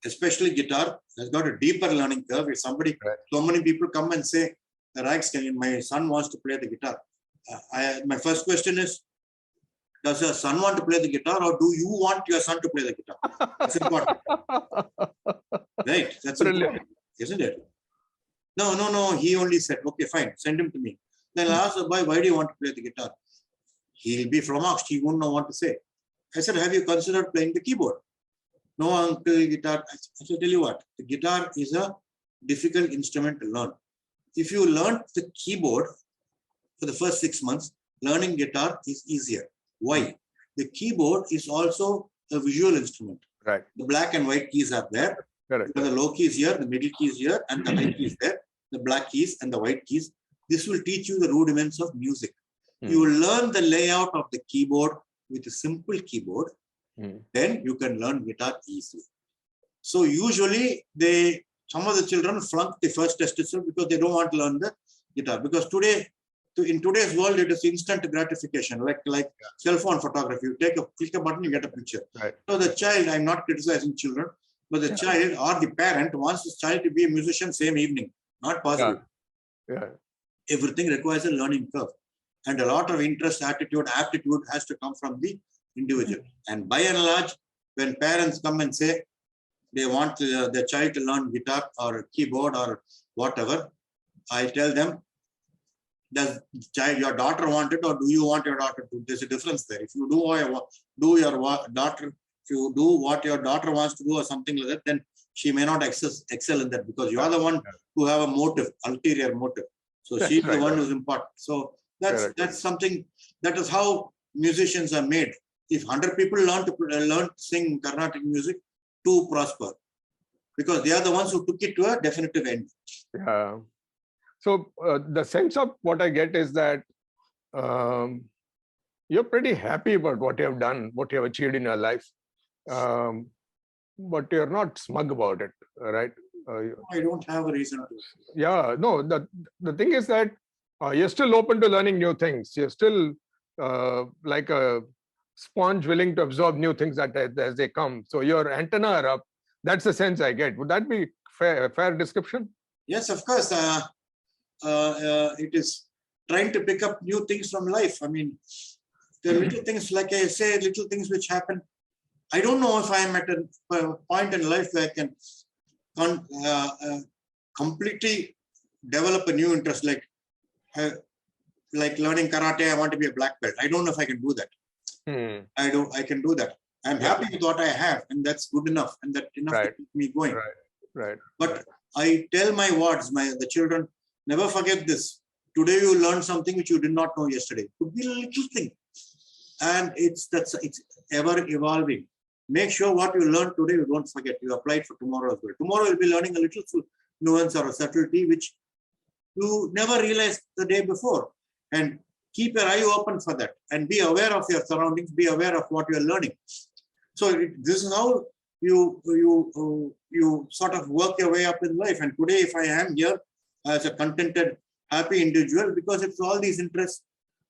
especially guitar has got a deeper learning curve. If so many people come and say, Rags, my son wants to play the guitar. My first question is, does your son want to play the guitar, or do you want your son to play the guitar? That's important. Right? That's important, isn't it? No. He only said, okay, fine, send him to me. Then I asked the boy, why do you want to play the guitar? He'll be flummoxed. He won't know what to say. I said, have you considered playing the keyboard? No, uncle, guitar. I said, tell you what, the guitar is a difficult instrument to learn. If you learn the keyboard for the first 6 months, learning guitar is easier. Why? The keyboard is also a visual instrument. Right. The black and white keys are there. Correct. The low keys here, the middle keys here, and the high keys there. The black keys and the white keys. This will teach you the rudiments of music. You will learn the layout of the keyboard with a simple keyboard. Then you can learn guitar easily. So usually some of the children flunk the first test itself because they don't want to learn the guitar. Because in today's world, it is instant gratification, like cell phone photography. You click a button, you get a picture. Right. So the child, I'm not criticizing children, but the child or the parent wants the child to be a musician same evening. Not possible. Yeah. Everything requires a learning curve. And a lot of interest, attitude, aptitude has to come from the individual. And by and large, when parents come and say they want their child to learn guitar or keyboard or whatever, I tell them, does your daughter want it, or do you want your daughter to? There's a difference there. If you do what your daughter wants to do or something like that, then she may not excel in that, because you are the one who have a motive, ulterior motive. So she's the one who's important. So that's something, that is how musicians are made. If 100 people learn to sing Carnatic music, 2 prosper, because they are the ones who took it to a definitive end. Yeah. So the sense of what I get is that you're pretty happy about what you have done, what you have achieved in your life, but you're not smug about it, right? I don't have a reason to. Yeah, no, the thing is that you're still open to learning new things. You're still like a sponge willing to absorb new things as they come. So your antenna are up. That's the sense I get. Would that be a fair description? Yes, of course. It is trying to pick up new things from life. I mean, there are little things, like I say, little things which happen. I don't know if I am at a point in life where I can completely develop a new interest, like learning karate. I want to be a black belt. I don't know if I can do that. I can do that. I'm happy with what I have, and that's good enough, and that's enough to keep me going. Right. But I tell my wards, the children, never forget this. Today you learned something which you did not know yesterday. Could be a little thing, and it's ever evolving. Make sure what you learned today, you don't forget. You apply it for tomorrow as well. Tomorrow you'll be learning a little nuance or a subtlety which you never realized the day before. And keep your eye open for that, and be aware of your surroundings. Be aware of what you are learning. So this is how you sort of work your way up in life. And today, if I am here as a contented, happy individual, because it's all these interests.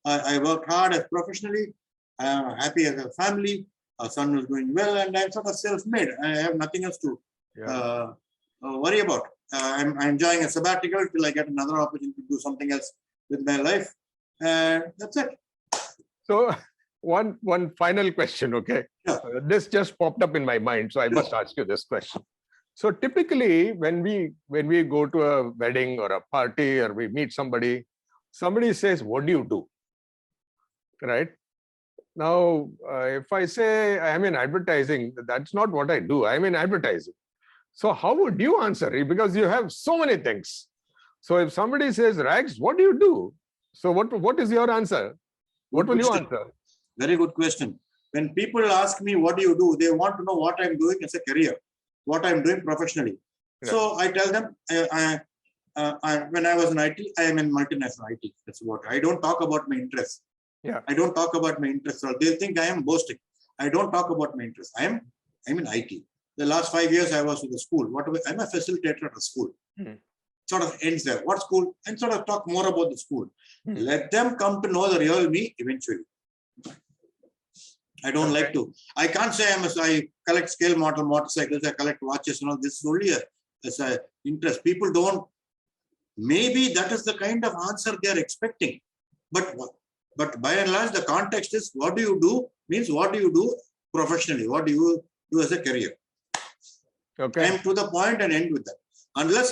I worked hard as professionally. I am happy as a family. Our son was doing well, and I'm sort of self-made. I have nothing else to worry about. I'm enjoying a sabbatical till I get another opportunity to do something else with my life. And that's it. So one final question, okay? Yeah. This just popped up in my mind, so I must ask you this question. So typically, when we go to a wedding or a party, or we meet somebody says, "What do you do?" Right? Now, if I say I am in advertising, that's not what I do. I'm in advertising. So how would you answer it? Because you have so many things. So if somebody says, "Rags, what do you do?" So what is your answer? What will you answer? Very good question. When people ask me, what do you do? They want to know what I'm doing as a career, what I'm doing professionally. Yeah. So I tell them, when I was in IT, I am in multinational IT. That's what I don't talk about my interests. Yeah. I don't talk about my interests. Or they'll think I am boasting. I don't talk about my interests. I'm in IT. The last 5 years I was with the school. I'm a facilitator at a school. Sort of ends there. What school? And sort of talk more about the school. Let them come to know the real me eventually. I don't like to. I can't say I collect scale model motorcycles. I collect watches and all. This is only as an interest. People don't. Maybe that is the kind of answer they are expecting. But by and large, the context is, what do you do? Means what do you do professionally? What do you do as a career? Okay. I am to the point and end with that. Unless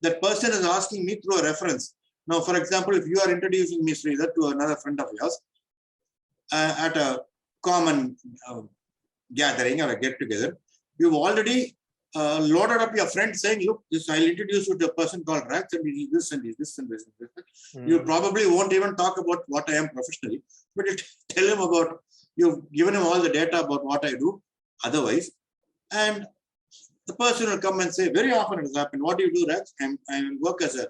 that person is asking me through a reference. Now, for example, if you are introducing me, Sridhar, to another friend of yours at a common gathering or a get-together, you've already loaded up your friend saying, look, this I'll introduce you to a person called Rax, and he's this and he's this and this. And this. You probably won't even talk about what I am professionally, but you tell him about, you've given him all the data about what I do otherwise. And the person will come and say, very often it has happened, what do you do, Rax? I work as a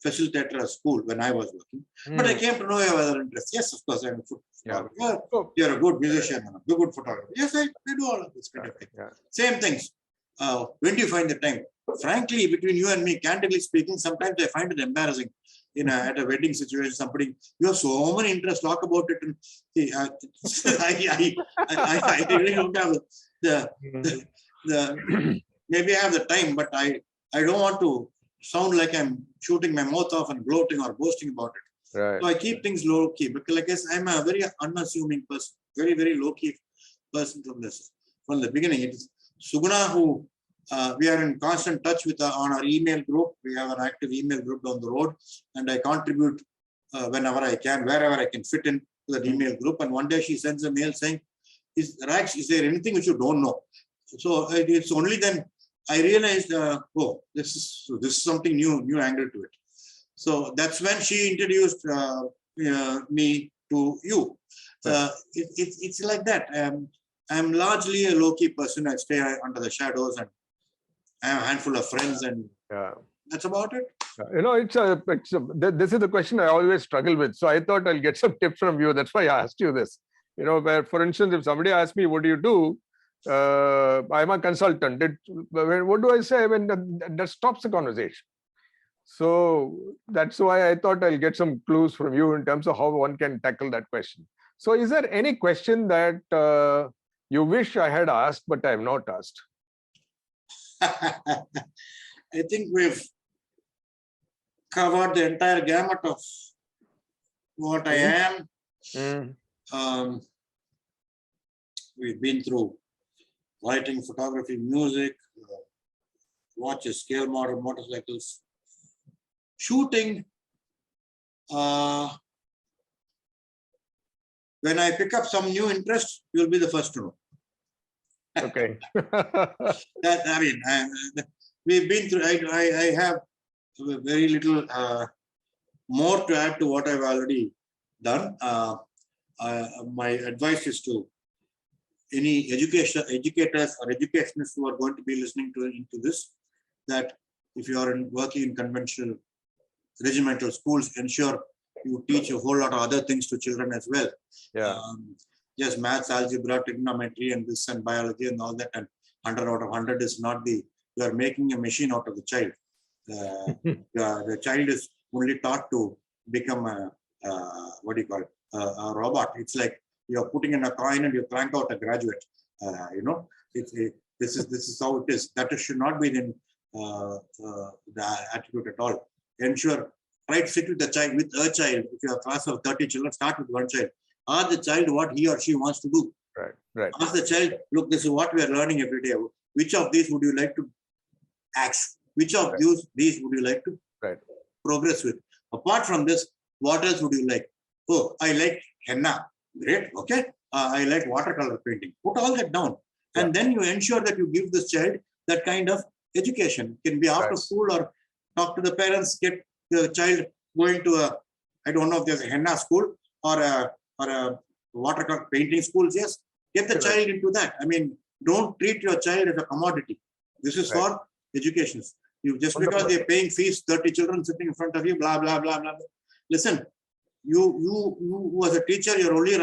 facilitator at school when I was working. But I came to know you have other interests. Yes, of course, I'm a photographer. You're a good musician, a good photographer. Yes, I do all of this kind of thing. Same things. When do you find the time? Frankly, between you and me, candidly speaking, sometimes I find it embarrassing. At a wedding situation, somebody, you have so many interests, talk about it. And I really don't have the maybe I have the time, but I don't want to sound like I'm shooting my mouth off and gloating or boasting about it. Right. So I keep things low key because, like I said, I'm a very unassuming person, very, very low key person from the beginning. It is Suguna who we are in constant touch with on our email group. We have an active email group down the road, and I contribute whenever I can, wherever I can fit in to that email group. And one day she sends a mail saying, Rax, is there anything which you don't know? So it's only then I realized, oh, this is something new angle to it. So that's when she introduced me to you. It's like that. I'm largely a low-key person. I stay under the shadows, and I have a handful of friends, and that's about it. This is the question I always struggle with. So I thought I'll get some tips from you. That's why I asked you this. Where, for instance, if somebody asks me, what do you do? I'm a consultant. What do I say? I mean, that stops the conversation. So that's why I thought I'll get some clues from you in terms of how one can tackle that question. So is there any question that you wish I had asked, but I have not asked? I think we've covered the entire gamut of what I am. We've been through writing, photography, music, watches, scale model, motorcycles, shooting. When I pick up some new interest, you'll be the first to know. Okay. We've been through, I have very little more to add to what I've already done. My advice is to any educators or educationists who are going to be listening into this, that if you are working in conventional regimental schools, ensure you teach a whole lot of other things to children as well. Just maths, algebra, trigonometry, and this and biology and all that, and 100 out of 100 is not you are making a machine out of the child. The child is only taught to become a robot. It's like you're putting in a coin and you crank out a graduate. This is how it is. That should not be the attitude at all. Ensure, try to sit with the child, with a child. If you have a class of 30 children, start with one child. Ask the child what he or she wants to do. Right. Ask the child, look, this is what we are learning every day. Which of these would you like to ask? Which of these would you like to progress with? Apart from this, what else would you like? Oh, I like henna. Great. Okay. I like watercolor painting. Put all that down. And then you ensure that you give this child that kind of education. It can be after school, or talk to the parents, get the child going to I don't know if there's a henna school or a watercolor painting school. Yes. Get the child into that. I mean, don't treat your child as a commodity. This is for education. You just because they're paying fees, 30 children sitting in front of you, blah, blah, blah, blah. Listen, you as a teacher, you're only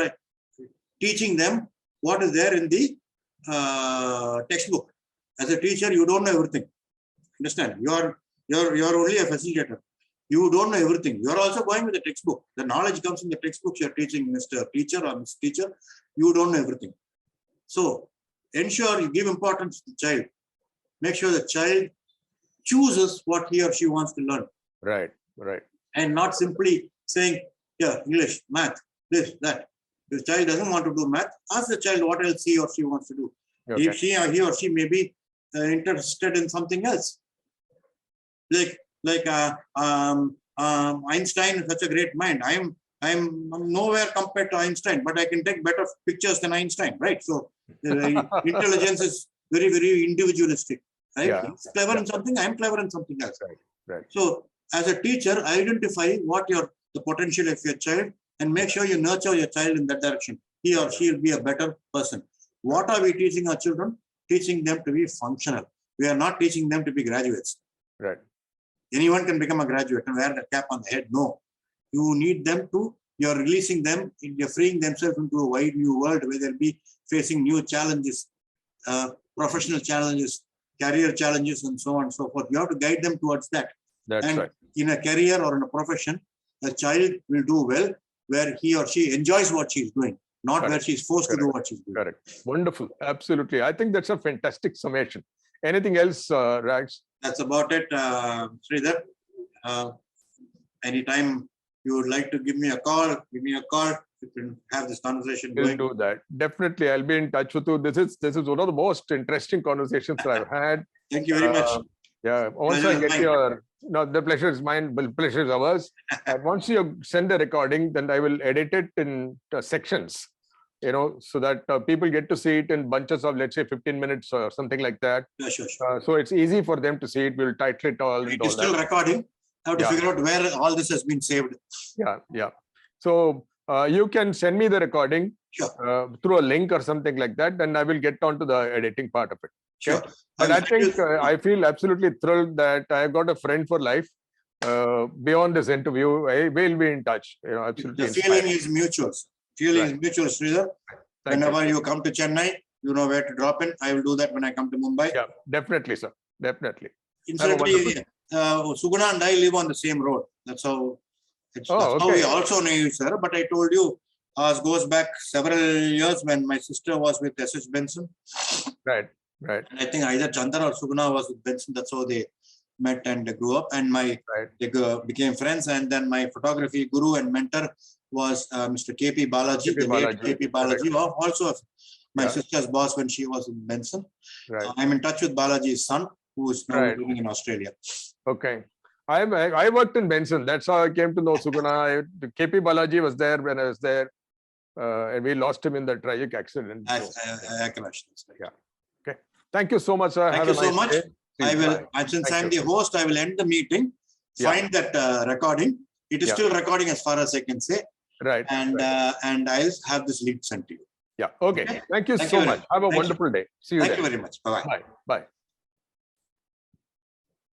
teaching them what is there in the textbook. As a teacher, you don't know everything. Understand? You're only a facilitator. You don't know everything. You're also going with the textbook. The knowledge comes in the textbooks you're teaching, Mr. Teacher or Miss Teacher. You don't know everything. So ensure you give importance to the child. Make sure the child chooses what he or she wants to learn. Right. And not simply saying, yeah, English, math, this, that. If the child doesn't want to do math, ask the child what else he or she wants to do. Okay. If he or she may be interested in something else. Like Einstein is such a great mind. I'm nowhere compared to Einstein, but I can take better pictures than Einstein, right? So intelligence is very, very individualistic. right? Yeah. He's clever in something, I am clever in something else. Right. So as a teacher, identify what the potential of your child and make sure you nurture your child in that direction. He or she will be a better person. What are we teaching our children? Teaching them to be functional. We are not teaching them to be graduates. Right. Anyone can become a graduate and wear the cap on the head. No. You need them to, you're releasing them, you're freeing themselves into a wide new world where they'll be facing new challenges, professional challenges, career challenges, and so on and so forth. You have to guide them towards that. That's and right. In a career or in a profession, a child will do well where he or she enjoys what she's doing, not where she's forced to do what she's doing. Correct. Wonderful. Absolutely. I think that's a fantastic summation. Anything else, Rags? That's about it, Sridhar. Anytime you would like to give me a call, give me a call. You can have this conversation We'll going. do that. Definitely. I'll be in touch with you. This is one of the most interesting conversations that I've had. Thank you very much. Yeah. Once I get your, the pleasure is mine, the pleasure is ours. And once you send the recording, then I will edit it in sections, so that people get to see it in bunches of, let's say, 15 minutes or something like that. Yeah, sure. So it's easy for them to see it. We'll title it all. It is still recording. I have to figure out where all this has been saved. Yeah. So you can send me the recording through a link or something like that, and I will get on to the editing part of it. Sure. But I think I feel absolutely thrilled that I've got a friend for life. Beyond this interview, I will be in touch. Absolutely. The feeling is mutual. Sridhar. Whenever you come to Chennai, you know where to drop in. I will do that when I come to Mumbai. Yeah, definitely, sir. Definitely. Incidentally, Suguna and I live on the same road. That's how. How we also know you, sir. But I told you, ours goes back several years when my sister was with S.H. Benson. Right. And I think either Chandra or Suguna was with Benson. That's how they met and they grew up. And they became friends. And then my photography guru and mentor was Mr. K.P. Balaji, the late K.P. Balaji, also my sister's boss when she was in Benson. I'm in touch with Balaji's son, who is now living in Australia. Okay. I worked in Benson. That's how I came to know Suguna. KP Balaji was there when I was there. And we lost him in the tragic accident. I can understand. Yeah. Okay. Thank you so much, sir. Thank you so much. I will, since I'm the host, I will end the meeting. Find that recording. It is still recording as far as I can say. Right. And I'll have this link sent to you. Yeah. Okay. Thank you so much. Have a wonderful day. See you. Thank you very much. Bye-bye. Bye.